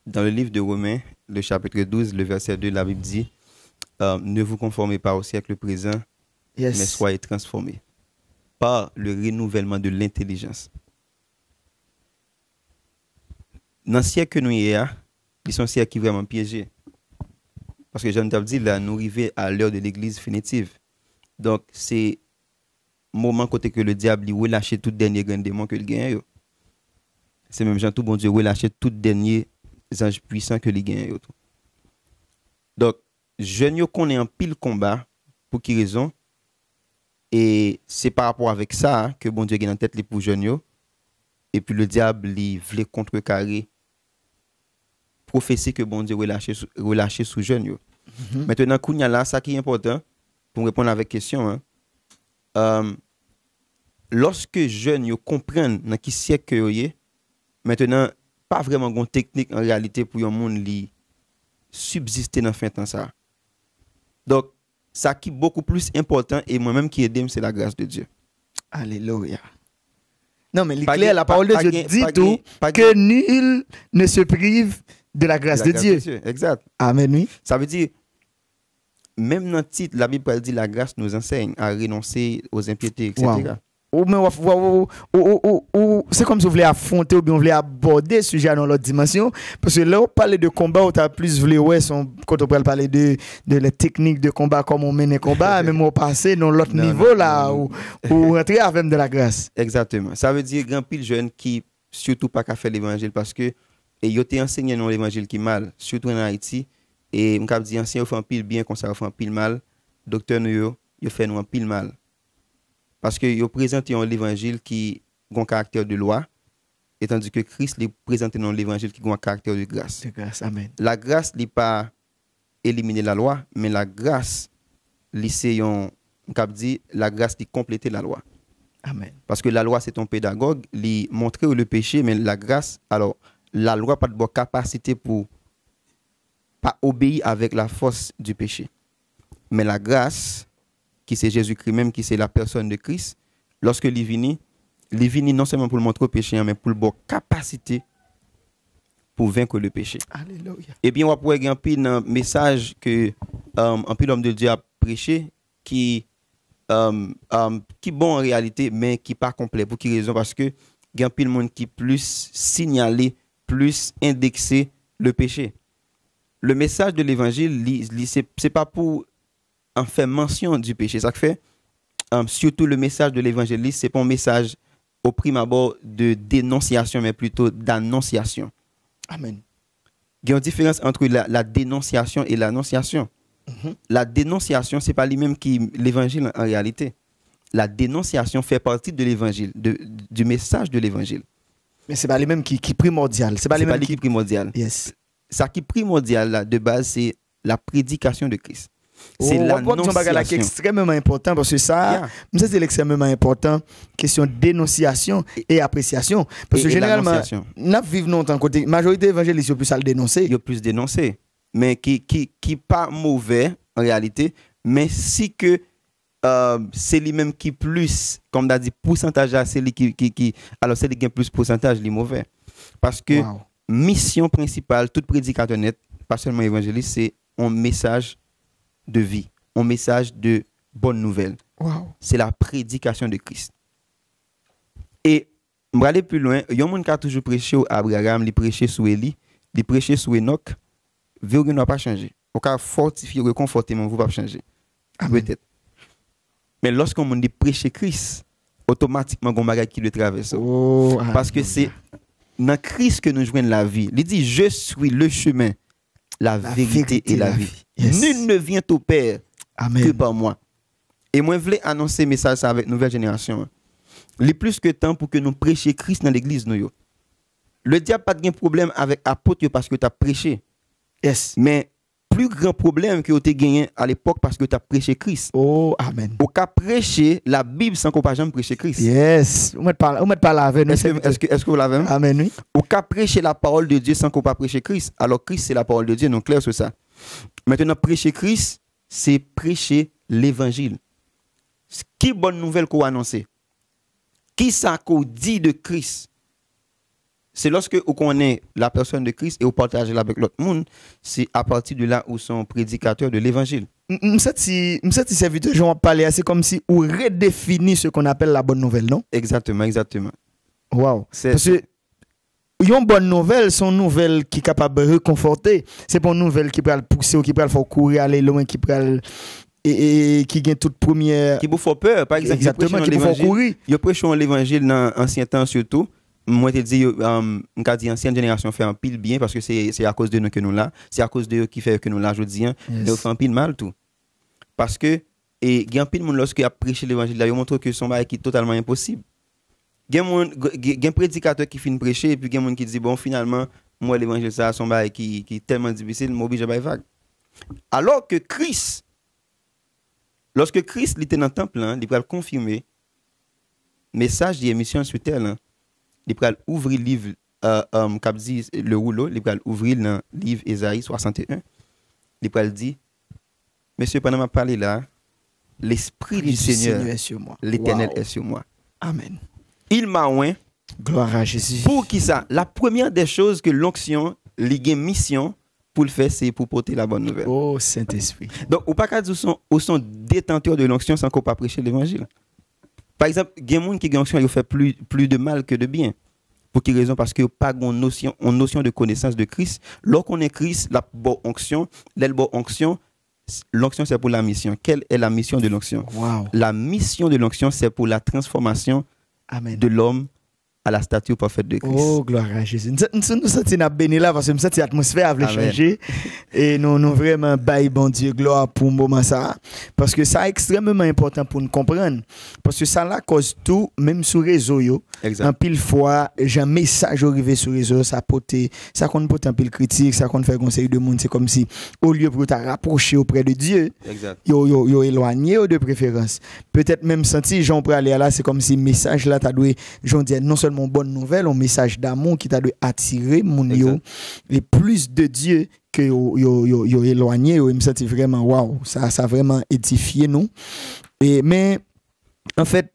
Dans le livre de Romains, le chapitre 12, le verset 2, la Bible dit, ne vous conformez pas au siècle présent, mais soyez transformés par le renouvellement de l'intelligence. Dans le siècle que nous y a, ils sont siècles qui vraiment piégés. Parce que j'aime dit là, nous arrivons à l'heure de l'église définitive. Donc, c'est le moment côté que le diable il relâche tout dernier grand démon que le gagne. C'est même Jean tout bon Dieu relâche tout dernier ange puissant que le gagne. Donc, jeunes connaissent un pile combat pour qui raison? Et c'est par rapport avec ça que bon Dieu gagne en tête les pour jeunes. Et puis le diable il voulait contrecarrer prophétie que bon Dieu relâché sous jeunes. Maintenant, kounya là, ça qui est important, pour répondre avec question, lorsque jeunes comprennent dans qui siècle que y est, maintenant, pas vraiment une technique en réalité pour un monde li subsister dans fin temps ça. Donc, ça qui est beaucoup plus important et moi-même qui aide, c'est la grâce de Dieu. Alléluia. Non, mais clair, la parole de Dieu dit tout que nul ne se prive de la grâce de Dieu. Exact. Amen, oui. Ça veut dire, même dans le titre, la Bible dit la grâce nous enseigne à renoncer aux impiétés, etc. Wow. C'est comme si vous voulez affronter ou bien vous voulez aborder ce sujet dans l'autre dimension. Parce que là, on parle de combat, on a plus voulu, quand on parle de la technique de combat, comment on mène les combats, même on passe dans l'autre niveau là, où rentrer avec de la grâce. Exactement. Ça veut dire grand pile jeune qui, surtout pas qu'à faire l'évangile, parce que ils ont été enseignés dans l'évangile qui mal, surtout en Haïti. Et on dit ancien ils font un pile bien, comme ça ils font un pile mal. Docteur nous ils font un pile mal. Parce que ils présentent un évangile qui a un caractère de loi, et tandis que Christ les présente dans l'évangile qui a un caractère de grâce. De grâce, amen. La grâce n'est pas éliminer la loi, mais la grâce, c'est la grâce qui complète la loi. Amen. Parce que la loi c'est ton pédagogue, lui montrer le péché, mais la grâce, alors la loi pas de bonne capacité pour pas obéir avec la force du péché. Mais la grâce, qui c'est Jésus-Christ même, qui c'est la personne de Christ, lorsque il vient non seulement pour le montrer au péché, mais pour le bonne capacité pour vaincre le péché. Alléluia. Et bien, on va pouvoir gagner un message que un peu l'homme de Dieu a prêché qui bon en réalité, mais qui pas complet. Pour quelle raison? Parce que il y a un monde qui plus signalé plus indexer le péché. Le message de l'évangile, c'est pas pour en faire mention du péché. Ça fait, surtout le message de l'évangéliste, c'est pas un message au prime abord de dénonciation, mais plutôt d'annonciation. Amen. Il y a une différence entre la dénonciation et l'annonciation. La dénonciation, c'est pas lui-même qui l'évangile en réalité. La dénonciation fait partie de l'évangile, du message de l'évangile. Mais c'est pas les mêmes qui primordial. C'est pas les mêmes qui primordial. Yes. Ça qui est primordial là, de base, c'est la prédication de Christ. C'est l'annonciation. C'est extrêmement important parce que ça, ça c'est extrêmement important. Question de dénonciation et appréciation. Parce que généralement, nous vivons en côté, la majorité évangéliste, ils plus à le dénoncer. Ils plus dénoncer. Mais qui pas mauvais en réalité, mais si que c'est lui-même qui plus, comme on a dit, pourcentage, c'est lui alors c'est lui qui a plus pourcentage, lui mauvais. Parce que mission principale, tout prédicateur net, pas seulement évangéliste, c'est un message de vie, un message de bonne nouvelle. C'est la prédication de Christ. Et je vais aller plus loin. Il y a un monde qui a toujours prêché à Abraham, il prêchait sur Élie, il prêchait sur Enoch. Vous ne va pas changer. Au cas fortifier, reconforter, mais vous ne va pas changer. Peut-être. Mais lorsqu'on dit prêcher Christ, automatiquement, on va qui le traverse. Parce que c'est dans Christ que nous jouons la vie. Il dit, je suis le chemin, la vérité et la vie. Yes. Nul ne vient au Père que par moi. Et moi, je voulais annoncer ce message avec nouvelle génération. Il est plus que temps pour que nous prêchions Christ dans l'église. Le diable n'a pas de problème avec l'apôtre parce que tu as prêché. Yes. Mais plus grand problème que tu as gagné à l'époque parce que tu as prêché Christ. Oh, amen. Au cas prêcher la Bible sans qu'on pas jamais prêcher Christ. Yes. On ne pas avec nous. Est-ce que vous l'avez? Amen, oui. Au cas prêcher la parole de Dieu sans qu'on pas prêcher Christ. Alors Christ, c'est la parole de Dieu, non clair sur ça. Maintenant, prêcher Christ, c'est prêcher l'évangile. Qui bonne nouvelle qu'on annonce? Qui ça qu'on dit de Christ? C'est lorsque on connaît la personne de Christ et on partage avec l'autre monde, c'est à partir de là où sont prédicateurs de l'évangile. Si serviteur Jean parler, c'est comme si on redéfinit ce qu'on appelle la bonne nouvelle, non? Exactement. Wow. Parce que une bonne nouvelle, c'est une nouvelle qui est capable de réconforter. C'est pas une nouvelle qui peut le pousser ou qui peut le faire courir, aller loin, qui peut et qui gagne toute première. Qui vous fait peur, par exemple. Exactement, qui vous fait courir. Il y a prêché l'évangile dans l'ancien temps surtout. Moi, je te dis, l'ancienne génération fait un pile bien parce que c'est à cause de nous que nous là. C'est à cause de eux qui fait que nous là, je dis, ils font un pile mal tout. Parce que, et il y a un pile monde lorsqu'il a prêché l'évangile, il montre que son bail est totalement impossible. Il y a un prédicateur qui finit de prêcher et puis il y a un monde qui dit, bon, finalement, moi, l'évangile, ça, son bail qui est tellement difficile, m'oblige à bailler vague. Alors que Christ, lorsque Christ était dans le temple, il va le confirmer, message d'émission sur terre, il va ouvrir le livre, le rouleau, il va ouvrir le livre Ésaïe 61. Il va dire, monsieur, pendant ma parler là, l'Esprit du Seigneur est sur moi. L'Éternel est sur moi. Amen. Il m'a oint. Gloire à Jésus. Pour qui ça? La première des choses que l'onction, les mission, pour le faire, c'est pour porter la bonne nouvelle. Oh, Saint-Esprit. Donc, ou pas qu'à dire sont détenteurs de l'onction sans qu'on pas prêcher l'évangile. Par exemple, il y a des gens qui ont l'onction, ils font plus de mal que de bien. Pour quelle raison? Parce qu'ils n'ont pas une notion de connaissance de Christ. Lorsqu'on est Christ, la bonne onction, l'onction c'est pour la mission. Quelle est la mission de l'onction? Wow. La mission de l'onction, c'est pour la transformation de l'homme à la statue parfaite de Christ. Oh, gloire à Jésus. Nous sommes bénis là parce que cette atmosphère a changé. Et nous vraiment bail bon Dieu gloire pour le moment ça. Parce que ça est extrêmement important pour nous comprendre. Parce que ça là cause tout, même sur les réseaux. En pile fois, j'ai un message arrivé sur les réseaux, ça compte porte un pile critique, ça compte faire conseil de monde. C'est comme si, au lieu pour te rapprocher auprès de Dieu, yo éloigné de préférence. Peut-être même senti, Jean pour aller là, c'est comme si message là, t'as dû, Jean dit non seulement bonne nouvelle, un message d'amour qui t'a dû attirer mon yo, et plus de Dieu que yo éloigné, yo me senti vraiment waouh, ça a vraiment édifié nous. Mais en fait,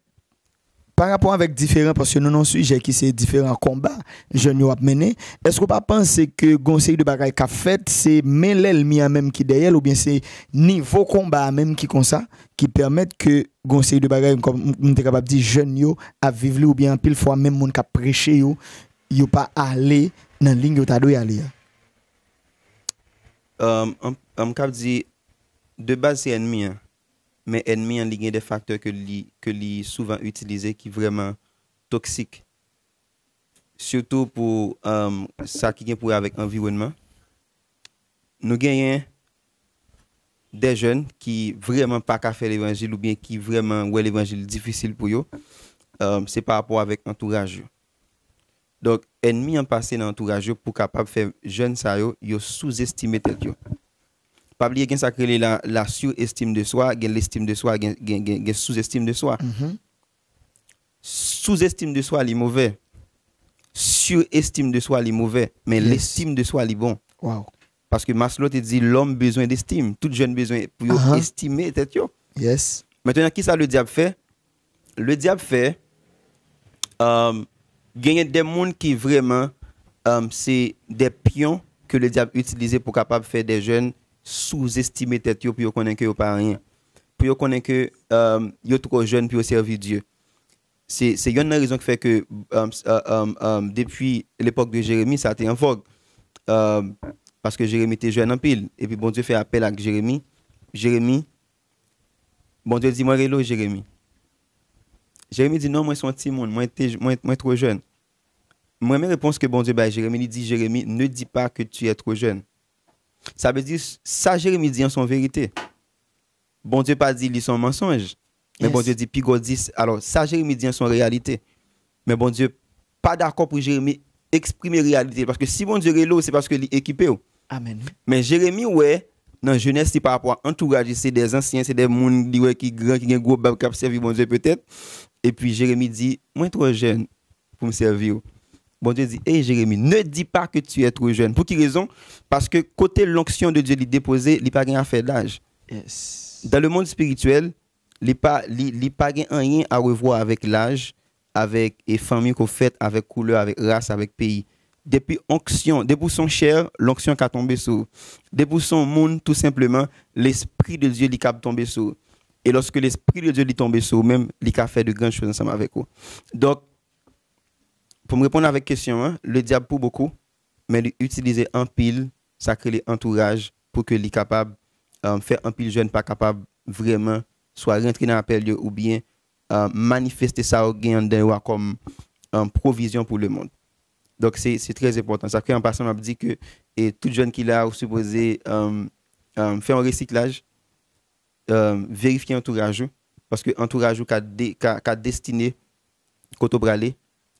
par rapport avec différents, parce que nous avons un sujet qui c'est différents combats, jeunes ont mené, est-ce qu'on pas penser que conseil de bagaille qu'a fait, c'est l'ennemi même qui derrière, ou bien c'est niveau combat même qui comme ça, qui permettent que conseil de bagaille, comme on est capable de dire, jeunes yo à vivre, ou bien pile fois même monde qui a prêché yo pas aller Nan ligne yo ta doit aller. On cap dit de base c'est ennemi hein. Mais ennemi en ligne des facteurs que li souvent utilisé qui vraiment toxique. Surtout pour ça qui vient pour avec environnement. Nous gagnons des jeunes qui vraiment pas qu'à faire l'évangile ou bien qui vraiment ouais l'évangile difficile pour eux. C'est par rapport avec entourage. Donc ennemi en passé dans entourage pour capable faire jeunes ça yo sous-estimer tête yo. Pas oublier gen ça créer la surestime de soi, gen l'estime de soi, gen sous-estime de soi. Sous-estime de soi est mauvais. Surestime de soi est mauvais, mais l'estime de soi est bon. Wow. Parce que Maslow te dit l'homme besoin d'estime, tout jeune besoin pour estimer tête yo. Yes. Maintenant qui ça le diable fait? Le diable fait gagner des mondes qui vraiment c'est des pions que le diable utilisait pour capable faire des jeunes sous-estimer tête yo pour connaître que yo pas rien. Pour connaître que yo trop jeune pour servir Dieu. C'est une raison qui fait que depuis l'époque de Jérémie ça a été en vogue. Parce que Jérémie était jeune en pile et puis bon Dieu fait appel à Jérémie. Bon Dieu dit moi hello Jérémie. Jérémie dit non, moi suis un petit monde, moi trop jeune. Moi mes réponse que bon Dieu bah Jérémie dit Jérémie ne dis pas que tu es trop jeune. Ça veut dire ça Jérémie dit en son vérité. Bon Dieu pas dit il son mensonge. Mais bon Dieu dit pigo 10. Alors ça Jérémie dit en son réalité. Mais bon Dieu pas d'accord pour Jérémie exprimer réalité parce que si bon Dieu est là c'est parce que il est équipé. Amen. Mais Jérémie ouais dans jeunesse c'est par rapport à entourage c'est des anciens c'est des monde qui grand qui gros bab qui servi bon Dieu peut-être et puis Jérémie dit moi trop jeune pour me servir. Bon Dieu dit hey Jérémie ne dis pas que tu es trop jeune. Pour quelle raison? Parce que côté l'onction de Dieu lui déposé il pas rien à faire d'âge. Yes. Dans le monde spirituel il pas rien à revoir avec l'âge avec et famille qu'on fait avec couleur avec race avec pays. Depuis onction, depuis son chair, l'onction qui a tombé sur. Depuis son monde, tout simplement, l'esprit de Dieu qui a tombé sur. Et lorsque l'esprit de Dieu est tombé sur, même, il a fait de grandes choses ensemble avec vous. Donc, pour me répondre à votre question, hein, le diable pour beaucoup, mais il utilise un pile, ça crée l'entourage pour que il capable faire un pile jeune pas capable vraiment soit rentrer dans l'appel ou bien manifester ça au gain comme provision pour le monde. Donc c'est très important. Ça fait en passant m'a dit que et tout jeune qui là supposé faire un recyclage, vérifier entourage parce que entourage qu'a destiné côté bralé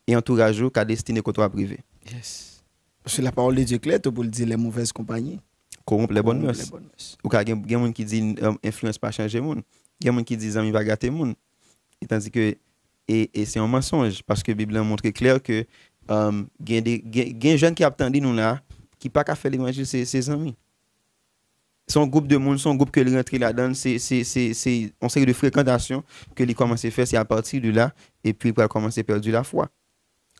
et entourage qu'a destiné côté privé. Yes. Parce que la parole de Dieu claire pour le dire les mauvaises compagnies corrompre les bonnes mœurs. Ou ka gen moun qui dit influence pas changer monde. Gen moun qui dit ami va gâter monde. Et tandis que et c'est un mensonge parce que Bible montre clair que gen jeunes qui attendu nous là qui pas qu'à faire l'évangile ses amis. Son groupe de monde, son groupe que il rentre là-dedans, c'est on série de fréquentation que il commence à faire c'est à partir de là et puis il va commencer à perdre la foi.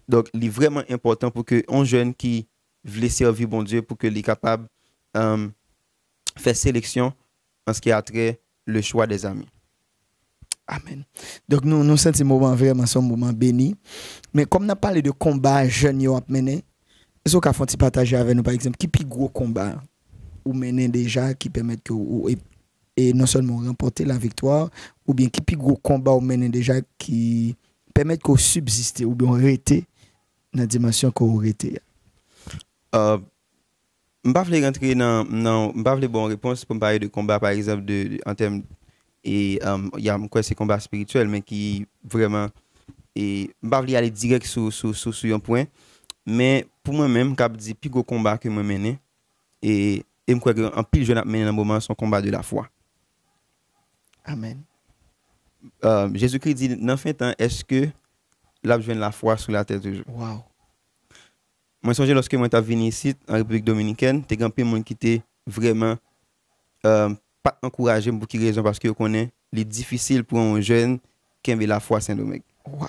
Donc il est vraiment important pour que un jeune qui veut servir bon Dieu pour que il est capable faire sélection en ce qui a trait le choix des amis. Amen. Donc nous sentons moment vraiment son moment béni. Mais comme on a parlé de combat jeune yo a mené, est-ce qu'on peut partager avec nous par exemple qui plus gros combat ou mener déjà qui permettent que et non seulement remporter la victoire ou bien qui plus gros combat ou mener déjà qui permettent qu'on subsister ou bien rester dans la dimension qu'on rester. M'pa vle rentrer dans m'pa vle bonne réponse pour me parler de combat par exemple en termes et il y a quoi c'est combat spirituel mais qui vraiment et m'pa vle aller direct sur un point mais pour moi même cap dit plus gros combat que moi mener et me crois que en pile jeune a mené dans moment son combat de la foi. Amen. Jésus-Christ dit dans fin temps est-ce que là je la foi sur la terre toujours. Wow. Moi songe lorsque moi t'ai venu ici en République dominicaine, t'es grand peu monde qui était vraiment pas encouragé pour quelle raison parce que je connais les difficile pour un jeune qui aime la foi Saint-Domingue. Wow.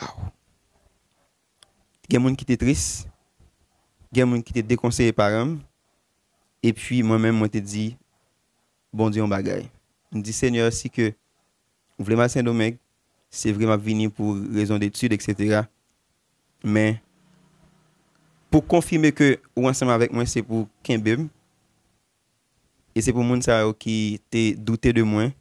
Il y a des gens qui étaient tristes, il y a des gens qui étaient déconseillés par eux. Et puis moi-même moi te dit bon Dieu on bagaille. Je dis Seigneur si que vous voulez ma Saint-Domingue, c'est vraiment venir pour raison d'études etc. Mais pour confirmer que ou ensemble avec moi, c'est pour Kimbem. Et c'est pour moun sa yo qui te douté de moi,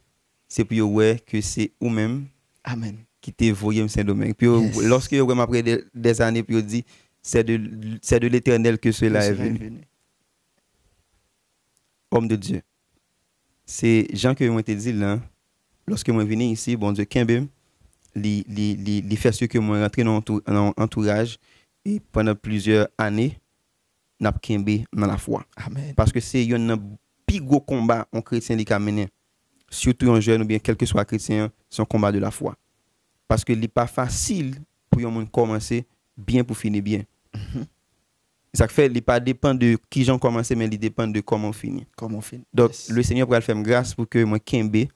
c'est pour yo ouais que c'est ou même Amen. qui te voyé Saint-Domingue. Puis yo, lorsque yo vraiment après des années puis yo dit c'est de l'Éternel que cela est venu. Homme de Dieu. C'est Jean que moi te dit là, lorsque moi venu ici, bon Dieu Kimbem, li fait ce que moi rentré dans entourage et pendant plusieurs années n'a Kimbé dans la foi. Amen. Parce que c'est un plus gros combat un chrétien qui a mené. Surtout un jeune ou bien quel que soit chrétien, c'est un combat de la foi. Parce que il n'est pas facile pour un monde commencer bien pour finir bien. Ça fait il pas dépend de qui j'en commence mais il dépend de comment on finit. Comment on finit. Donc le Seigneur pourra faire grâce pour que moi Kimbé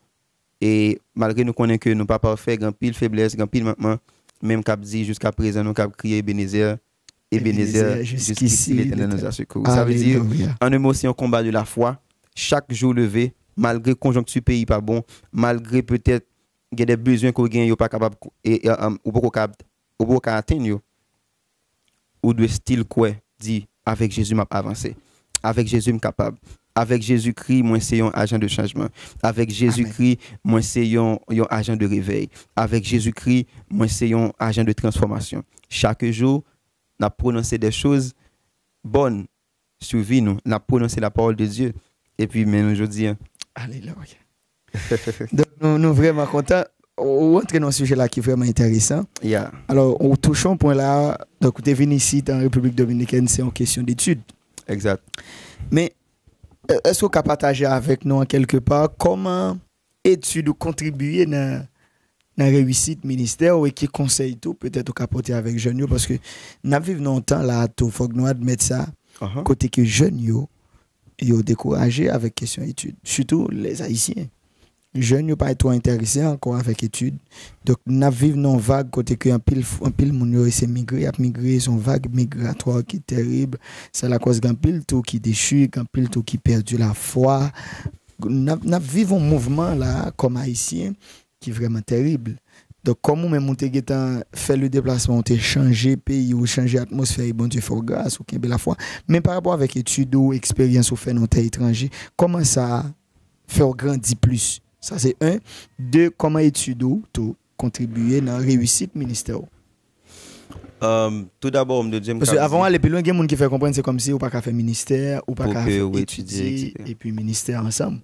et malgré nous connaissons que nous pas parfait, grand pile faiblesse, grand pile maintenant même cap dit jusqu'à présent nous cap crier Ebenezer jusqu'ici l'Éternel nous a secouru. Ça veut dire en un mot c'est un combat de la foi, chaque jour levé malgré conjoncture pays pas bon, malgré peut-être il y a des besoins qu'on gagne pas capable et ou pas atteindre ou de style quoi dit avec Jésus m'a avancé, avec Jésus m'a capable, avec Jésus-Christ moi c'est un agent de changement, avec Jésus-Christ moi c'est un agent de réveil, avec Jésus-Christ moi c'est un agent de transformation. Chaque jour n'a prononcé des choses bonnes sur vie nous, n'a prononcé la parole de Dieu et puis même aujourd'hui alléluia. Donc nous vraiment contents. On entre dans un sujet là qui est vraiment intéressant. Yeah. Alors, on touche un point là. Donc, tu es venu ici dans la République dominicaine, c'est en question d'études. Exact. Mais, est-ce que vous pouvez partager avec nous en quelque part comment études contribuer dans la réussite ministère ou qui conseille tout, peut-être au capoter avec jeunes parce que nous vivons longtemps là, il faut que nous admettre ça, côté que jeunes yo découragé avec question études, surtout les Haïtiens. Jeunes n'ont pas trop intéressés encore avec études. Donc, nous vivons dans une vague côté que un pile moun yo essaie migrer, son vague migratoire qui est terrible. C'est la cause d'un pile tout qui déchue, d'un pile tout qui perdu la foi. Nous vivons un mouvement là, comme haïtien, qui est vraiment terrible. Donc, comme nous même on fait le déplacement, on a changé pays ou changé atmosphère, bon Dieu fait grâce ou qu'il y a la foi. Mais par rapport avec études ou expérience ou fait dans terre étranger, comment ça fait grandir plus? Ça, c'est un. Deux, comment études tout contribuer dans la réussite ministère? Tout d'abord, on me dit... Parce qu'avant d'aller plus loin, il y a des gens qui font comprendre c'est comme si on pas qu'à faire ministère, ou pas qu'à faire étudier, et puis ministère ensemble.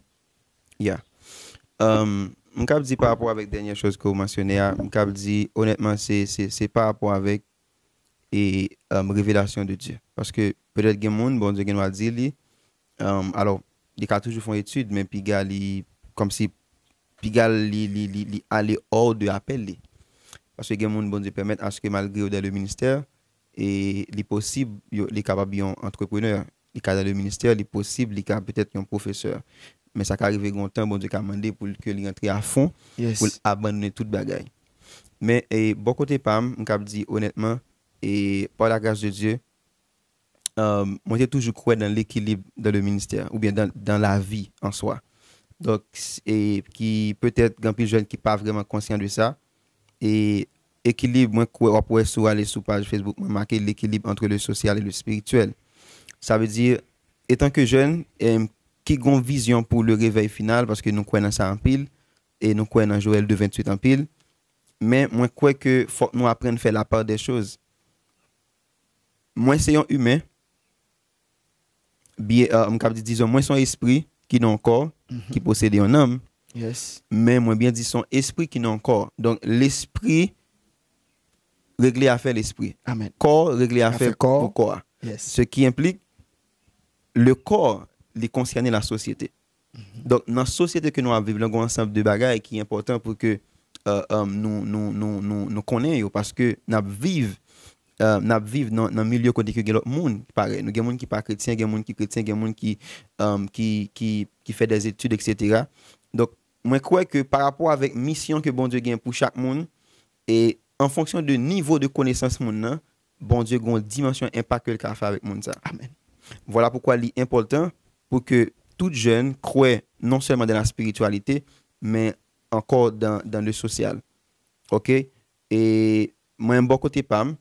Yeah. Je dis par rapport avec la dernière chose que vous mentionnez, je dis honnêtement, c'est par rapport avec et révélation de Dieu. Parce que peut-être que les gens, bon Dieu, va dire, alors, ils ont toujours fait études, mais puis comme si Pigal li aller hors de appel. Parce que les gens, bon Dieu, permettent à ce que malgré dans le ministère, et les possible, les capables d'un entrepreneur, les cas dans le ministère, les possible, les cas peut-être un professeur. Mais ça arrive longtemps, bon Dieu, qui a demandé pour qu'il rentre à fond, pour abandonner toute bagaille. Mais bon côté Pam, je dis honnêtement, et par la grâce de Dieu, moi j'ai toujours cru dans l'équilibre dans le ministère, ou bien dans la vie en soi. Donc, et qui peut-être grand plus jeune qui pas vraiment conscient de ça, et équilibre, moi on pourrait aller sur page Facebook, marquer l'équilibre entre le social et le spirituel. Ça veut dire, étant que jeune, qui ont une vision pour le réveil final, parce que nous croyons dans ça en pile, et nous croyons dans Joël 2:28 en pile, mais moi je crois que faut que nous apprenions à faire la part des choses. Moi c'est un humain, bien, disons, moi son esprit qui n'a encore, qui possède un homme, mais moi bien dit son esprit qui n'a encore. Donc l'esprit réglé à faire l'esprit. Amen. Corps réglé à faire pour corps. Yes. Ce qui implique le corps les concerner la société. Donc dans la société que nous vivons, nous avons un ensemble de bagages qui est important pour que nous connaissions, parce que nous vivons dans un milieu côté que l'autre monde pareil. Nous avons des gens qui pas chrétiens, des gens qui chrétiens, des gens qui fait des études, etc. Donc moi je crois que par rapport avec mission que bon Dieu gagne pour chaque monde et en fonction de niveau de connaissance monde, bon Dieu a une dimension impact que le faire avec monde ça. Amen. Voilà pourquoi il est important pour que tout jeune croit non seulement dans la spiritualité, mais encore dans le social. OK? Et moi, un bon côté PAM,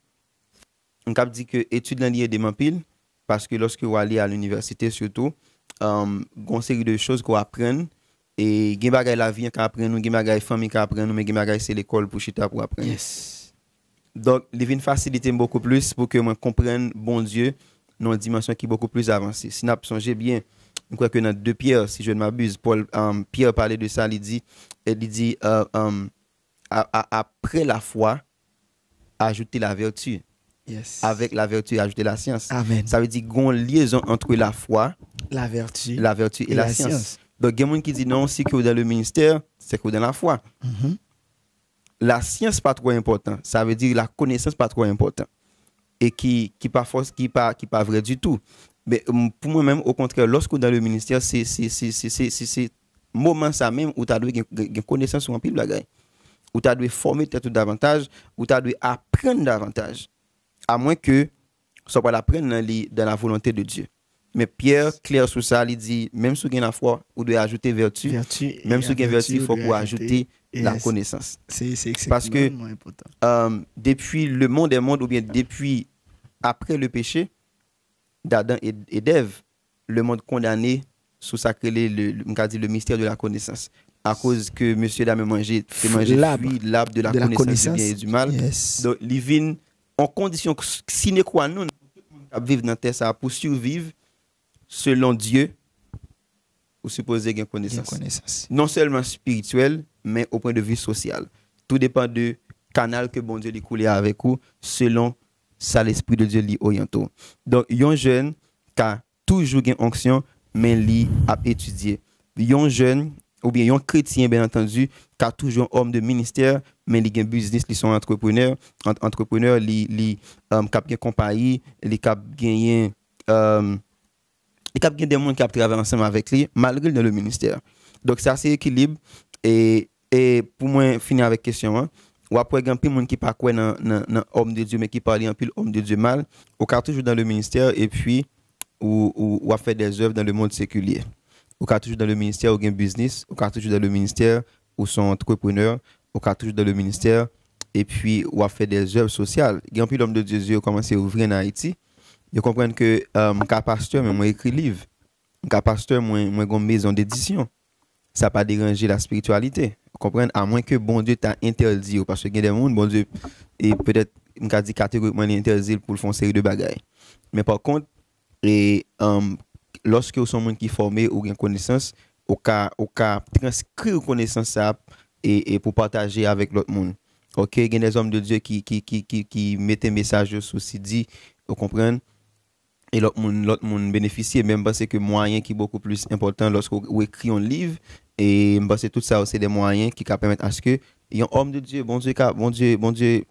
on cap dit que études là lié des pile parce que lorsque vous allez à l'université surtout gon série de choses qu'on apprend et gen bagay la vie qu'on apprend nous gen bagay famille qu'on apprend nous mais gen bagay c'est l'école pour chita pour apprendre. Yes. Donc il vient faciliter beaucoup plus pour que moi comprenne bon Dieu dans une dimension qui est beaucoup plus avancée. Si n'a songé bien, je crois que dans 2 Pierre si je ne m'abuse, Pierre parlait de ça, il dit après la foi ajouter la vertu. Yes. Avec la vertu, ajouter la science. Amen. Ça veut dire qu'il y a une liaison entre la foi, La vertu et la science. Donc, il y a des gens qui disent non, si que vous dans le ministère, c'est que vous dans la foi. La science pas trop important. Ça veut dire la connaissance pas trop important. Et qui pas vrai du tout. Mais pour moi-même, au contraire, lorsque vous dans le ministère, c'est moment ça même où tu as une connaissance sur un pile bagay. Où tu as dû former peut-être davantage, où tu as dû apprendre davantage. À moins que ça va l'apprendre dans la volonté de Dieu. Mais Pierre, clair sur ça, il dit, même si vous avez la foi, vous devez ajouter vertu. Même si vous avez vertu, il faut que vous ajouter la connaissance. C'est parce que important. depuis le monde des mondes, ou bien depuis après le péché d'Adam et d'Ève, le monde condamné sous le mystère de la connaissance. À cause que monsieur dame mangé l'arbre de la connaissance du bien et du mal. Yes. Donc, il vient en condition sine qua non vivre dans terre ça pour survivre selon Dieu ou supposer une connaissance. Non seulement spirituelle, mais au point de vue social. Tout dépend du canal que bon Dieu lui coulé avec vous selon ça l'esprit de Dieu lui oriente. Donc, un jeune qui a toujours une onction, mais lui a étudié. Un jeune ou bien un chrétien, bien entendu, qui a toujours un homme de ministère, mais il a un business, ils sont entrepreneurs, ils ont une compagnie, ils ont gagné des gens qui travaillent ensemble avec lui, malgré dans le ministère. Donc, c'est assez équilibre. Et pour moi, finir avec la question, ou après, il y a un peu de gens qui ne parlent pas dans l'homme de Dieu, mais qui parlent un peu de l'homme de Dieu mal, ou qui toujours dans le ministère, et puis, ou a fait des œuvres dans le monde séculier. Ou qui toujours dans le ministère, ou un business, ou qui toujours dans le ministère, ou sont entrepreneurs, ou qui toujours dans le ministère, et puis, ou a fait des œuvres sociales. Il y a un peu d'hommes de Dieu qui ont commencé à ouvrir en Haïti. Ils comprennent que, je pasteur, mais moi, écrit livre. Je pasteur, moi, j'ai une maison d'édition. Ça n'a pas dérangé la spiritualité. Vous comprenez? À moins que bon Dieu t'a interdit. Parce que il y a des gens, bon Dieu, et peut-être, on a dit catégoriquement interdit pour faire une série de bagailles. Mais par contre, lorsque vous êtes un monde qui est formé ou une connaissance, au cas transcrire une connaissance ça et pour partager avec l'autre monde. OK, il y a des hommes de Dieu qui mettent un message sur CD, vous comprenez? Et l'autre monde bénéficie, même parce que moyen qui est beaucoup plus important lorsque vous écrivez un livre, et parce que tout ça, c'est des moyens qui permettent à ce que il y a un homme de Dieu, bon Dieu,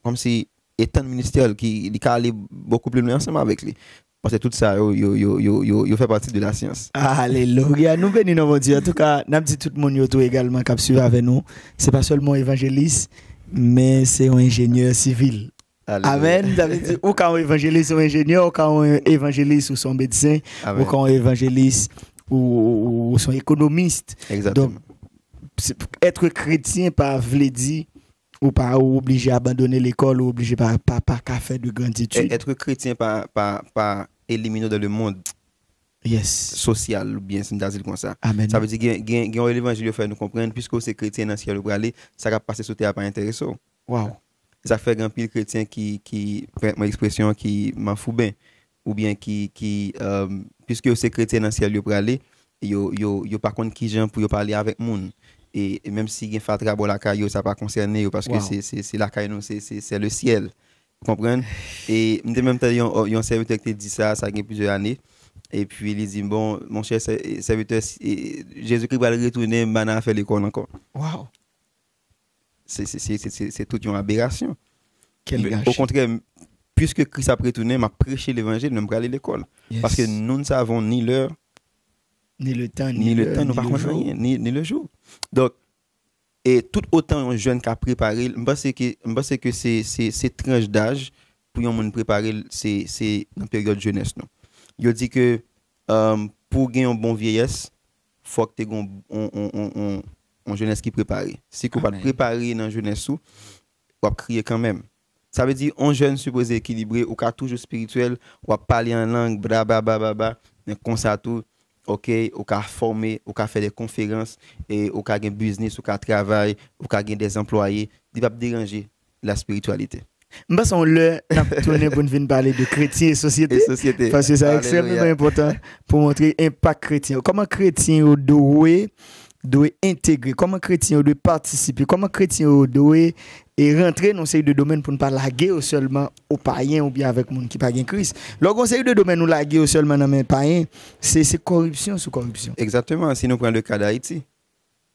comme si étant ministère qui allait beaucoup plus loin ensemble avec lui. Parce que tout ça, il fait partie de la science. Alléluia. Nous bénissons mon Dieu. En tout cas, nous dit tout le monde également qui suit avec nous. C'est pas seulement évangéliste, mais c'est un ingénieur civil. Amen. Ça veut dire, ou quand on évangéliste ou ingénieur, ou quand on évangéliste ou son médecin, ou quand on évangéliste ou son économiste. Exactement. Donc, être chrétien, pas veut dire ou pas obligé à abandonner l'école ou obligé pas faire de grandes études. Être chrétien, pas éliminer dans le monde social, ou bien c'est une comme ça. Amen. Ça veut dire qu'il y a un évangile faire nous comprendre, puisque c'est chrétien dans le ciel, ça va passer sur terre pas intéressant. Wow. Ça fait un pile chrétien qui mon expression qui m'en fout bien ou bien puisque c'est chrétien dans le ciel pour aller yo par contre qui gens pour parler avec monde et même si il y a fait travail la caillou ça pas concerné parce que c'est la caillou c'est le ciel vous comprenez et même temps un serviteur qui dit ça a plusieurs années et puis il dit bon mon cher serviteur Jésus-Christ va retourner maintenant faire l'école encore. Wow. C'est toute une aberration. Au contraire, puisque Christ a retourné, m'a prêché l'évangile, nous allons aller à l'école. Yes. Parce que nous ne savons ni l'heure, ni le temps, nous ne savons rien, ni le jour. Donc, et tout autant un jeune qui a préparé, je pense que c'est tranche d'âge pour un monde préparer, c'est dans la période de jeunesse. Il dit que pour gagner un bon vieillesse, il faut que tu aies en jeunesse qui prépare. Si vous ne pas préparer dans la jeunesse, vous va crier quand même. Ça veut dire un jeune supposé équilibré, ou ka toujours spirituel, ou parler en langue, bla bla bla bla bla, mais comme ça tout, ok, ou ka former, ou ka faire des conférences, et ou ka gen business, ou ka travail, ou ka gen des employés, il va déranger la spiritualité. M'pas on le n'a tourné pour nous parler de chrétien et société. Et société. Parce que c'est Alléluia. extrêmement important pour montrer l'impact chrétien. Comment chrétien doit intégrer, comment chrétien doit participer, comment chrétien doit et rentrer dans ces deux domaines pour ne pas laguer seulement aux païens ou bien avec monde qui pas gain Christ. Lorsqu'on sait deux domaines nous laguer seulement dans les païens, c'est corruption sous corruption. Exactement, si nous prenons le cas d'Haïti.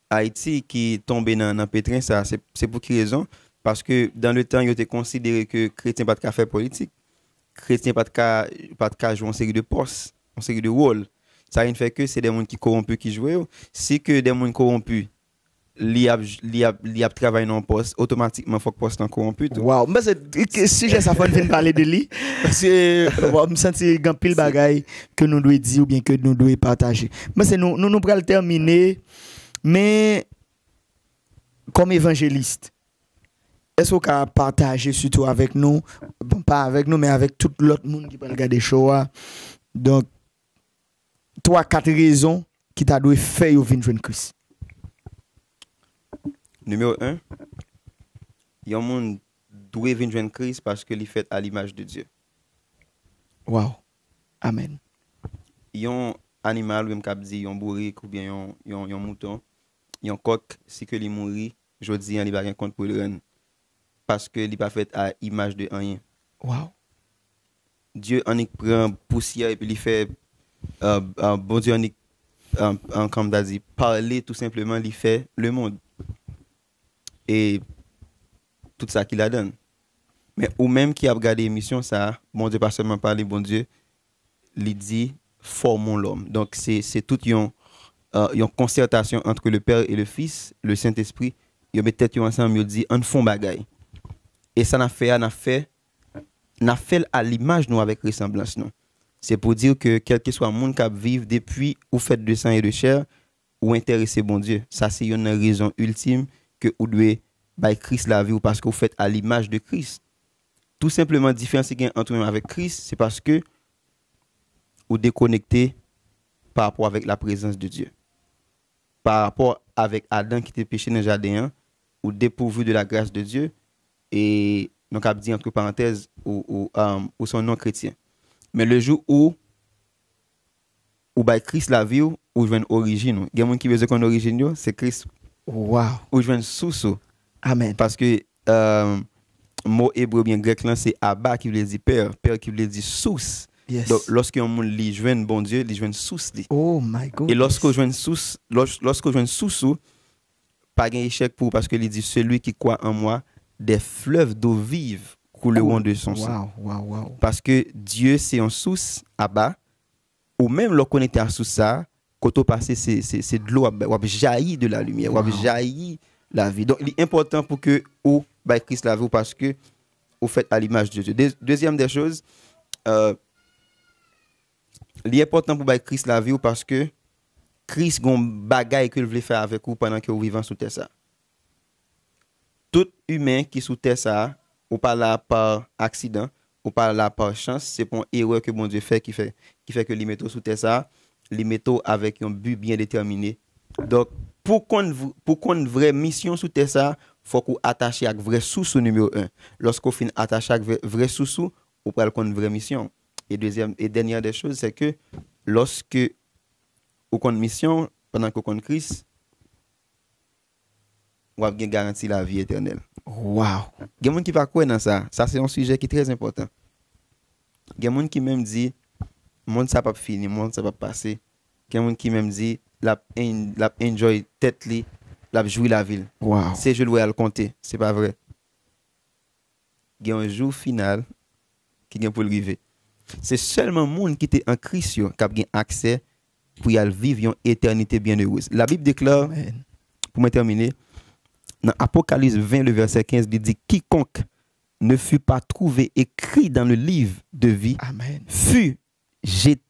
Haïti qui est tombé dans le pétrin, ça c'est pour quelle raison? Parce que dans le temps, il était considéré que chrétien pas de faire politique. Chrétien pas de jouer en série de postes, en série de rôles. Ça ne fait que c'est des gens qui corrompus qui jouent. Si que des gens corrompus li a travaillé dans un poste, automatiquement faut que poste en corrompu. Wow, mais c'est sujet ça faut venir parler de lui parce que on me sentir grand pile bagaille que nous doit dire ou bien que nous doit partager. Mais c'est nous pral terminer mais comme évangéliste est-ce qu'on peut partager surtout avec nous, bon, pas avec nous mais avec tout l'autre monde qui peut regarder show. Donc 3-4 raisons qui t'a dû faire au venir Christ. Numéro 1, il y a un monde doit venir joindre Christ parce que il est fait à l'image de Dieu. Wow. Amen. Il y a un animal comme cap dit, un bourrique ou bien un mouton, il y a un coq, si que il mourit, je dis il va rien compte pour le rendre parce que il n'est pas fait à l'image de rien. Wow. Dieu en prend poussière et puis il fait bon Dieu en comme t'as dit parler tout simplement il fait le monde et tout ça qu'il a donné. Mais ou même qui a regardé l'émission ça, bon Dieu pas seulement parler bon Dieu, il dit formons l'homme. Donc c'est toute une concertation entre le Père et le Fils, le Saint-Esprit, ils mettent tête ensemble, ils dit on font bagaille. Et ça n'a fait à l'image nous avec ressemblance nous. C'est pour dire que quel que soit le monde qui vivent depuis ou fait de sang et de chair ou intéressé bon Dieu, ça c'est une raison ultime que vous devez by Christ la vie ou parce que vous faites à l'image de Christ. Tout simplement différence qu'il y a entre nous avec Christ, c'est parce que vous déconnectez par rapport avec la présence de Dieu. Par rapport avec Adam qui était péché dans le jardin, ou dépourvu de la grâce de Dieu et donc a dit entre parenthèses ou son non chrétien. Mais le jour où by Christ la vie ou joue une origine, il y a des gens qui veulent qu'on origine, c'est Christ. Wow. Ou joue une source. Amen. Parce que mot hébreu bien grec là c'est Abba qui veut dire père qui veut dire source. Yes. Donc lorsque on lit joint bon Dieu, il joint source li. Oh my God. Et lorsque joint source, pas gain échec pour parce que il dit celui qui croit en moi, des fleuves d'eau vive couleront de son sang. Wow. Parce que Dieu c'est une source Abba ou même le connecter à source ça, quand on passe c'est de l'eau ou jaillit de la lumière, ou jaillit la vie. Donc il est important pour que ou by Christ la vie parce que vous faites à l'image de Dieu. Deuxième des choses il est important pour by Christ la vie parce que Christ gon bagaille que il veut faire avec vous pendant que vous vivez sous terre ça. Tout humain qui sous terre ça ou pas là par accident ou pas là par chance, c'est pour une erreur que bon Dieu fait qui fait que les métaux sous terre ça, les métaux avec un but bien déterminé. Donc pour qu'on une vraie mission sous terre ça, faut qu'on attache avec vraie source numéro 1. Lorsqu'on fin attaché avec vraie source, on prend une vraie mission. Et deuxième et dernière des choses, c'est que lorsque on a une mission pendant qu'on a Christ, on va bien garantir la vie éternelle. Wow. Il y a des gens qui va croire dans ça. Ça c'est un sujet qui est très important. Il y a des gens qui même dit monde ça pas fini, monde ça pas passer. Il y a des gens qui même dit la enjoy tête li, la jouer la ville. Wow. C'est je dois le compter, c'est pas vrai. Il y a un jour final qui vient pour le arriver. C'est seulement monde qui était en Christ qui a accès pour y vivre une éternité bienheureuse. La Bible déclare, Amen. pour me terminer, dans Apocalypse 20, le verset 15, il dit quiconque ne fut pas trouvé écrit dans le livre de vie Amen. fut jeté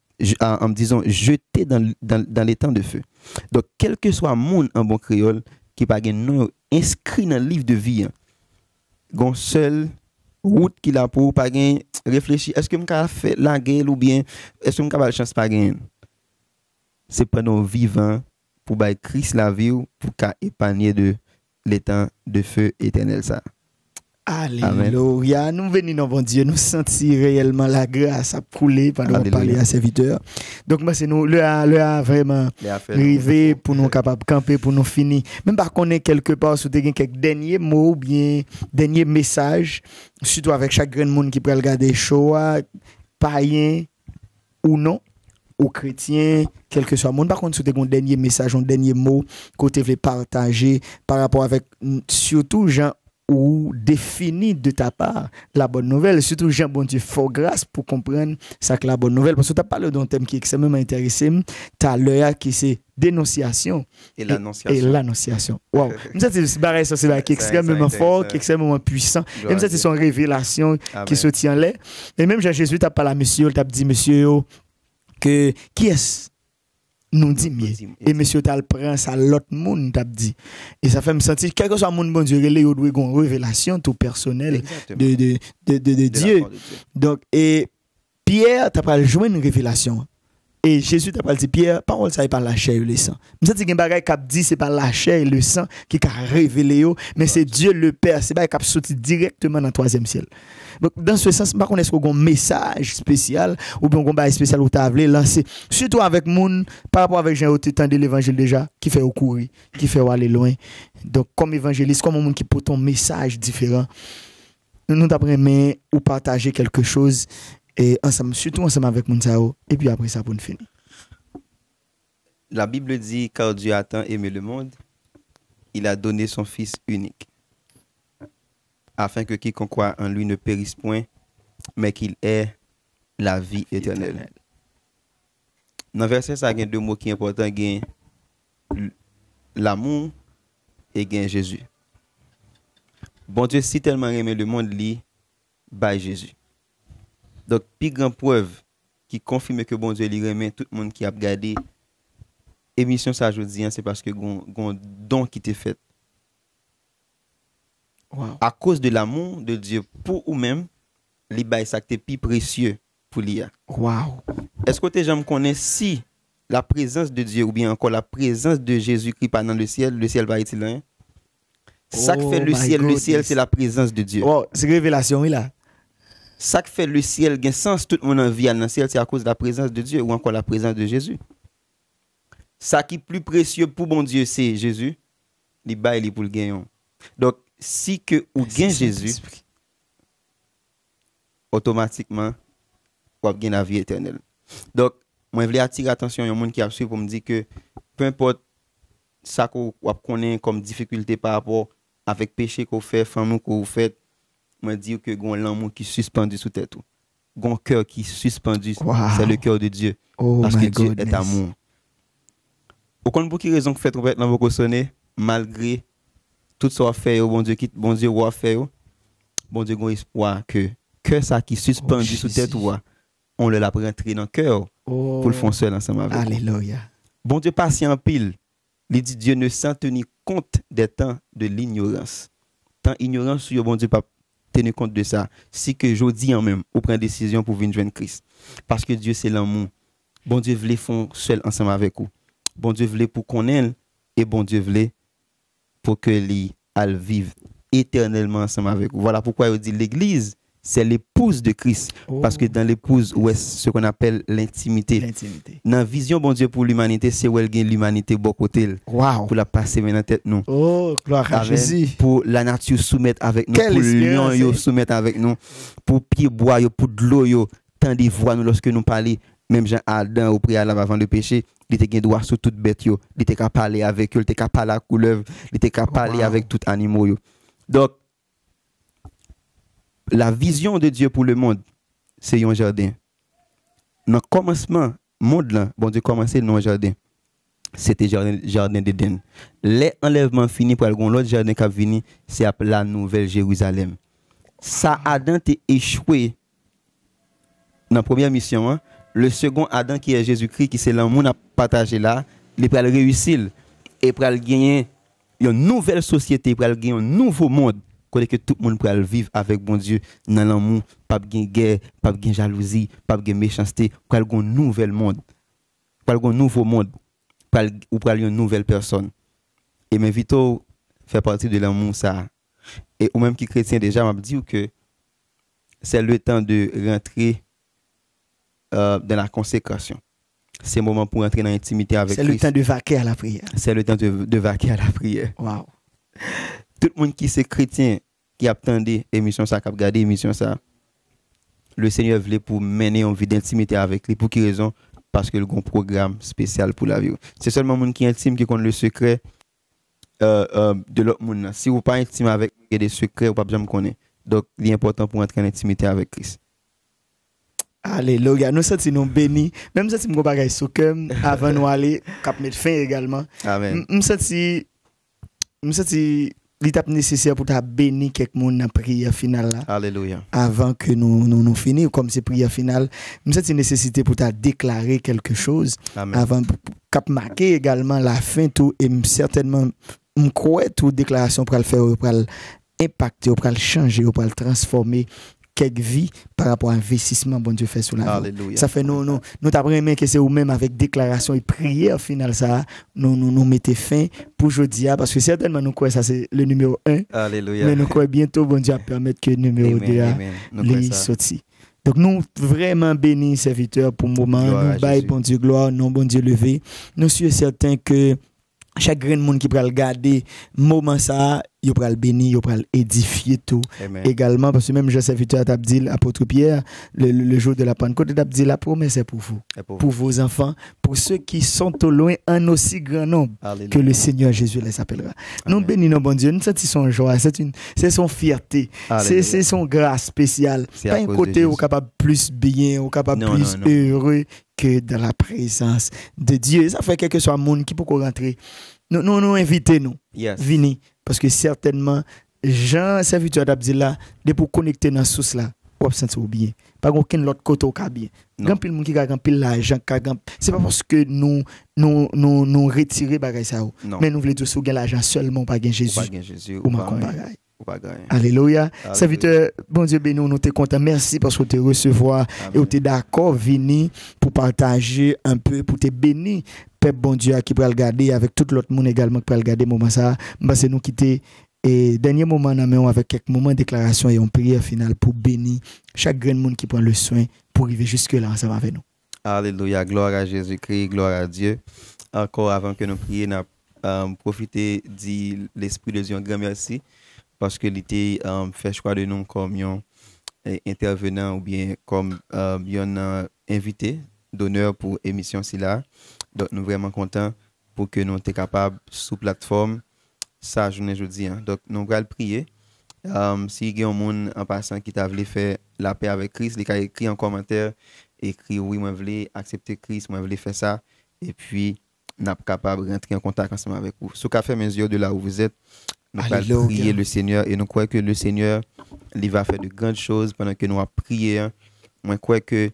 dans les temps de feu. Donc, quel que soit le monde en bon créole qui n'a pas un nom inscrit dans le livre de vie, gon seul route qu'il a pour pas gain réfléchir est-ce que m'ka fait la guerre ou bien est-ce que m'ka pas chance pas gain c'est pendant vivant pour bailler Christ la vie pour qu'a épargner de l'étang de feu éternel ça. Alléluia. Nous venons dans bon Dieu, nous sentir réellement la grâce à couler pendant qu'on parle à serviteurs. Donc, moi, c'est nous, le a vraiment arrivé pour nous capables de camper, pour nous finir. Même par qu'on est quelque part, si vous avez quelques derniers mots ou bien derniers messages, surtout avec chaque grand monde qui peut regarder show, païen ou non, ou chrétien, quel que soit le monde. Par contre, si vous avez un dernier message, un dernier mot, que vous voulez partager par rapport avec, surtout, gens ou définir de ta part la bonne nouvelle, surtout Jean bon Dieu fort grâce pour comprendre ça que la bonne nouvelle, parce que tu as parlé d'un thème qui est extrêmement intéressant tout à l'heure qui c'est dénonciation et l'annonciation. Wow. Ça c'est pareil, ça c'est extrêmement fort, qui est extrêmement puissant. Même ça c'est son révélation qui se tient là. Et même Jésus t'a parlé à monsieur, t'a dit monsieur que qui est nous dit mieux et monsieur t'al prend ça l'autre monde t'a dit et ça fait me sentir quelque soit monde bon Dieu relé doit une révélation tout personnel de Dieu. Donc et Pierre t'a pas joindre une révélation et Jésus t'a pas dit Pierre parole ça est pas la chair et le sang. Me sentir gen bagay k'ap dit c'est pas la chair et le sang qui a révélé mais c'est Dieu le Père, c'est pas k'ap sorti directement dans le troisième ciel. Donc dans ce sens pas connaître qu'on message spécial ou bien qu'on bail spécial ou t'a voulu lancer surtout avec moun par rapport avec Jean autant de l'évangile déjà qui fait au courir, qui fait aller loin. Donc comme évangéliste comme un monde qui porte un message différent. Nous t'apprenons ou partager quelque chose et ensemble surtout ensemble avec moun ça et puis après ça pour nous finir. La Bible dit car Dieu a tant aimé le monde, il a donné son fils unique afin que quiconque croit en lui ne périsse point, mais qu'il ait la vie éternelle. Dans le verset, ça y a deux mots qui sont importants, il y a l'amour et il y a Jésus. Bon Dieu, si tellement aimé le monde, lui, by Jésus. Donc, plus grande preuve qui confirme que bon Dieu lui aime tout le monde qui a regardé émission ça aujourd'hui, c'est parce que un don qui t'est fait. Wow. À cause de l'amour de Dieu pour vous-même, les bails ça qui plus précieux pour lui. Wow. Est-ce que tu gens connaissent si la présence de Dieu ou bien encore la présence de Jésus-Christ pas dans le ciel va être là? Ça qui fait le ciel c'est la présence de Dieu. Oh, c'est révélation là. Ça qui fait le ciel gain sens tout le monde en vie dans le ciel c'est à cause de la présence de Dieu ou encore la présence de Jésus. Ça qui est plus précieux pour bon Dieu c'est Jésus, les bails pour le gagner. Donc si que ou gain Jésus automatiquement ou gain la vie éternelle. Donc moi je voulais attirer attention à un monde qui a suivi pour me dire que peu importe ça qu'on connaît comme difficulté par rapport avec péché qu'on fait femme qu'on fait, moi dire que gon l'amour qui suspendu sous tête tout. Gon cœur qui suspendu, c'est le cœur de Dieu parce que Dieu est amour. Au compte pour qui raison que fait trompette dans vos sonner malgré tout ça fait bon Dieu va faire bon Dieu gon espoir que ça qui suspendu sous tête on le la rentrer dans cœur pour le faire seul ensemble avec. Alléluia. Bon Dieu patient en pile. Il dit Dieu ne s'en tenir compte des temps de l'ignorance. Tant ignorance sur bon Dieu pas tenir compte de ça. Si que jodi en même ou prend décision pour venir joindre Christ. Parce que Dieu c'est l'amour. Bon Dieu voulait font seul ensemble avec vous. Bon Dieu voulait pour qu'on aille et bon Dieu voulait pour que lui al vive éternellement ensemble avec vous. Voilà pourquoi il dit l'église c'est l'épouse de Christ. Parce que dans l'épouse, où est ce qu'on appelle l'intimité. Dans la vision, bon Dieu, pour l'humanité, c'est où elle gagne l'humanité bon côté. Wow. Pour la passer maintenant tête nous. Oh, gloire à Jésus. Pour la nature soumettre avec nous. Pour le lion soumettre avec nous. Pour pied bois, pour de l'eau, tant de voix nous lorsque nous parlons. Même Jean Adam au préalable avant le péché, il était droit sur toute bête. Il était capable de parler avec eux, il était capable de parler à la couleuvre, il était capable de parler avec tout animal. Donc, la vision de Dieu pour le monde, c'est un jardin. Dans le commencement, le monde là, bon Dieu commençait dans un jardin. C'était jardin d'Éden. Les enlèvements finis pour l'autre jardin qui a venu, c'est la Nouvelle Jérusalem. Ça Adam a échoué dans la première mission. Hein? Le second Adam qui est Jésus-Christ, qui c'est l'amour à partager là, il peut réussir et pour gagner une nouvelle société, pour gagner un nouveau monde. côté que tout le monde pourra vivre avec bon Dieu dans l'amour, pas de guerre, pas de jalousie, pas de méchanceté, pour un nouvel monde, pour un nouveau monde, ou pour une nouvelle personne. Et m'invite fait partie de l'amour ça. Et ou même qui chrétien déjà m'a dit que c'est le temps de rentrer dans la consécration. C'est le moment pour entrer dans l'intimité avec Christ. C'est le temps de vaquer à la prière. C'est le temps de vaquer à la prière. Wow. Tout le monde qui c'est chrétien, qui attendait l'émission ça, qui a regardé l'émission ça, le Seigneur voulait pour mener une vie d'intimité avec lui. Pour quelle raison? Parce que le grand programme spécial pour la vie. C'est seulement le monde qui est intime qui connaît le secret de l'autre monde. Si vous n'êtes pas intime avec lui, il y a des secrets, vous ne pouvez pas connaître. Donc, il est important pour entrer en intimité avec Christ. Alléluia. Nous sommes bénis. Même si nous avons sous cœur avant de aller, cap mettre fin également. Amen. Nous sommes l'étape nécessaire pour bénir quelqu'un dans la prière finale là. Alléluia. Avant que nous finissions, comme c'est prière finale, nous sommes une nécessité pour déclarer quelque chose. Amen. Avant cap marquer également la fin tout et certainement je crois toute déclaration pour le faire, pour impacter, pour le changer, pour le transformer quelques vies par rapport à l'investissement bon Dieu fait sur la vie. Ça fait nous t'apprenons que c'est ou même avec déclaration et prière finale ça nous mettez fin pour aujourd'hui parce que certainement nous croyons ça c'est le numéro 1. Alléluia. Mais nous croyons bientôt bon Dieu va permettre que le numéro 2 les sorti. Donc nous vraiment bénis serviteurs pour le moment, nous bail bon Dieu gloire, non bon Dieu levé. Nous sommes certains que chaque grand monde qui peut regarder moment ça, il peut le bénir, il peut l'édifier tout. Amen. Également parce que même je serviteur t'a dit apôtre Pierre le jour de la Pentecôte t'a dit la promesse est pour vous, pour vos enfants, pour ceux qui sont au loin en aussi grand nombre. Alléluia. Que le Seigneur Jésus les appellera. Amen. Nous bénissons bon Dieu, nous sentons son joie, c'est son fierté, c'est son grâce spéciale. Pas un côté où capable plus bien, ou capable plus heureux que dans la présence de Dieu. Ça fait quelque chose à monde qui peut rentrer. Nous invitez nous. Yes. Venez parce que certainement Jean serviteur d'Abdillah de pour connecter dans source là, ou sentir bien. Pas aucun l'autre côté au cas bien. Grand pile monde qui a grand pile l'argent, c'est pas parce que nous retirer bagay ça. Mais nous voulons dire sous l'argent seulement pas gain Jésus. Ou Alléluia. Serviteur, bon Dieu béni, nous t'es content. Merci parce que tu recevoir et tu es d'accord venir pour partager un peu, pour te bénir. Peuple bon Dieu qui peut le garder avec tout l'autre monde également qui peut le garder moment ça. C'est nous quitter et dernier moment avec quelques moments de déclaration et une prière finale pour bénir chaque grand monde qui prend le soin pour arriver jusque là ensemble avec nous. Alléluia, gloire à Jésus-Christ, gloire à Dieu. Encore avant que nous prions, nous profiter de l'Esprit de Dieu, un grand merci parce que l'été fait choix de nous comme un intervenant ou bien comme un invité d'honneur pour l'émission là. Donc nous sommes vraiment contents pour que nous soyons capables sous plateforme ça journée jeudi. Donc nous allons prier. Si il y a un monde en passant qui t'a voulu faire la paix avec Christ, il a écrit en commentaire, écrit oui, moi je voulais accepter Christ, moi je voulais faire ça. Et puis, nous sommes capables de rentrer en contact ensemble avec vous. Ce qu'a fait mes yeux de là où vous êtes, nous allons prier le Seigneur et nous croyons que le Seigneur il va faire de grandes choses pendant que nous allons prier. Moi, je crois que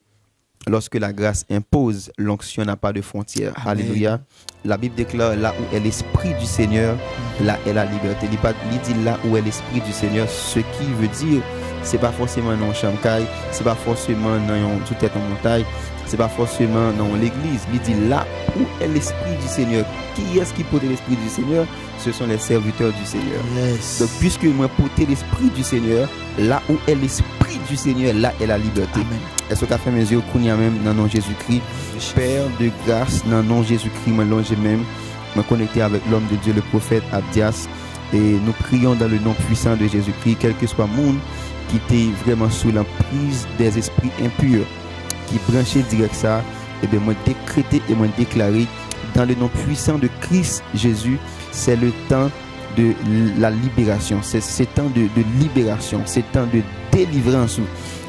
lorsque la grâce impose, l'onction n'a pas de frontières. Amen. Alléluia. La Bible déclare là où est l'Esprit du Seigneur, là est la liberté. Il dit là où est l'Esprit du Seigneur, ce qui veut dire, c'est pas forcément dans Chamcaille, c'est pas forcément dans tout tête en montagne, c'est pas forcément dans l'église. Il dit là où est l'Esprit du Seigneur. Qui est-ce qui porte l'Esprit du Seigneur? Ce sont les serviteurs du Seigneur. Yes. Donc, puisque moi porter l'Esprit du Seigneur, là où est l'Esprit du Seigneur, là est la liberté. Amen. Est-ce que tu as fait mes yeux au même dans le nom de Jésus-Christ? Père de grâce, dans le nom de Jésus-Christ, moi longe même, me connecter avec l'homme de Dieu, le prophète Abdias, et nous prions dans le nom puissant de Jésus-Christ, quel que soit le monde qui était vraiment sous l'emprise des esprits impurs, qui branchaient direct ça, et bien moi décréter et moi déclarer dans le nom puissant de Christ Jésus, c'est le temps de la libération, c'est temps de libération, c'est temps de délivrance.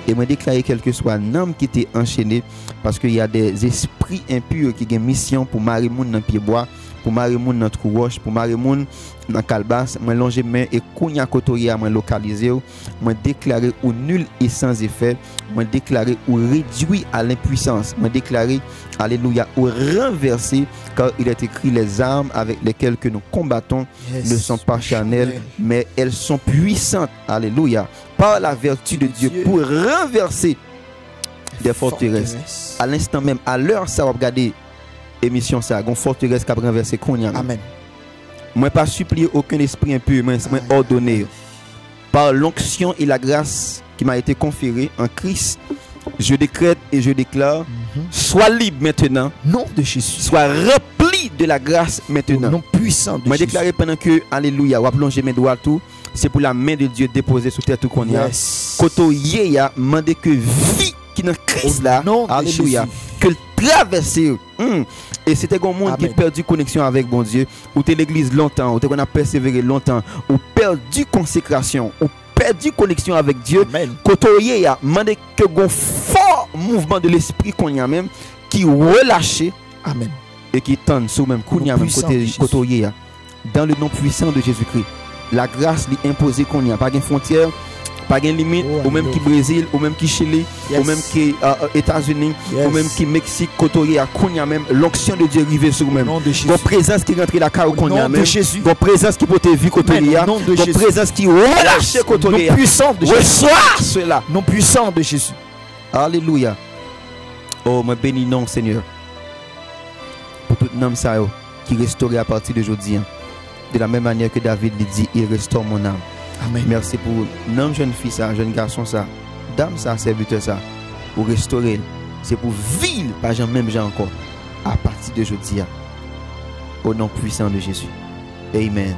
Et moi déclarer quel que soit l'homme qui était enchaîné, parce qu'il y a des esprits impurs qui ont une mission pour marier monde dans pied bois, pour marrer moun dans trou roche, pour marrer moun dans calbas, moi longer main et kounya kotoria moi localiser, moi déclarer ou nul et sans effet, moi déclarer ou réduit à l'impuissance, moi déclarer alléluia ou renversé, car il est écrit les armes avec lesquelles que nous combattons ne sont pas charnelles, mais elles sont puissantes, alléluia, par la vertu de Dieu pour renverser des forteresses. À l'instant même, à l'heure ça va regarder émission ça, une forteresse qui a renversé Kounia. Amen. Moi pas supplier aucun esprit impur, mais ordonné par l'onction et la grâce qui m'a été conférée en Christ. Je décrète et je déclare, sois libre maintenant, nom de Jésus, sois rempli de la grâce maintenant. Nom puissant de moi Jésus. déclaré pendant que alléluia, ou plonger mes doigts tout, c'est pour la main de Dieu déposée sur terre tout qu'on y a. Koto yeya mandé que vie qui dans Christ là, alléluia, que le traverser. Et c'était un monde qui a perdu connexion avec bon Dieu, ou t'es l'église longtemps, ou t'es qu'on a persévéré longtemps, ou perdu consécration, ou perdu connexion avec Dieu. Kotoye a demandé que un fort mouvement de l'esprit qu'on y a même qui relâché. Amen. Et qui tend sous même kounya même côté Kotoye a dans le nom puissant de Jésus-Christ. La grâce lui imposée qu'on y a pas de frontière, pas de limite, ou même qui Brésil, ou même qui Chili, ou même qui États-Unis, ou même qui Mexique, Kotoye a kounya même l'onction de Dieu arrivée sur même. Une présence qui rentre la car qu'on y a même. Une présence qui peut te vivre Kotoye a. Une présence qui relâche Kotoye a. Puissant de Jésus. Reçois cela. Nom puissant de Jésus. Alléluia. Oh, moi bénis non Seigneur. Pour tout nom ça qui restaure à partir d'aujourd'hui. De la même manière que David lui dit, il restaure mon âme. Amen. Merci pour non jeune fille ça, jeune garçon ça, dame ça, serviteur ça, pour restaurer. C'est pour vivre, pas même gens encore, à partir d'aujourd'hui. Au nom puissant de Jésus. Amen.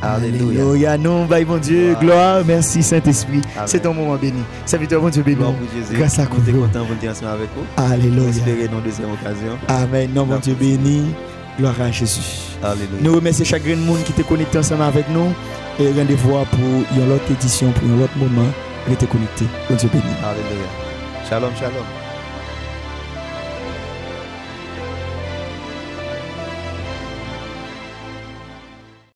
Alléluia. Alléluia. Nous, bye mon Dieu, gloire, merci Saint-Esprit. C'est ton moment béni. Serviteur, mon Dieu béni. Grâce à vous. Nous sommes contents de vous ensemble avec vous. Alléluia. Espérez dans deuxième occasion. Amen. Non, mon Dieu béni. Gloire à Jésus. Alléluia. Nous remercions chaque monde qui était connecté ensemble avec nous. Et rendez-vous pour une autre édition, pour un autre moment. Restez connectés. Mon Dieu béni. Alléluia. Shalom, shalom.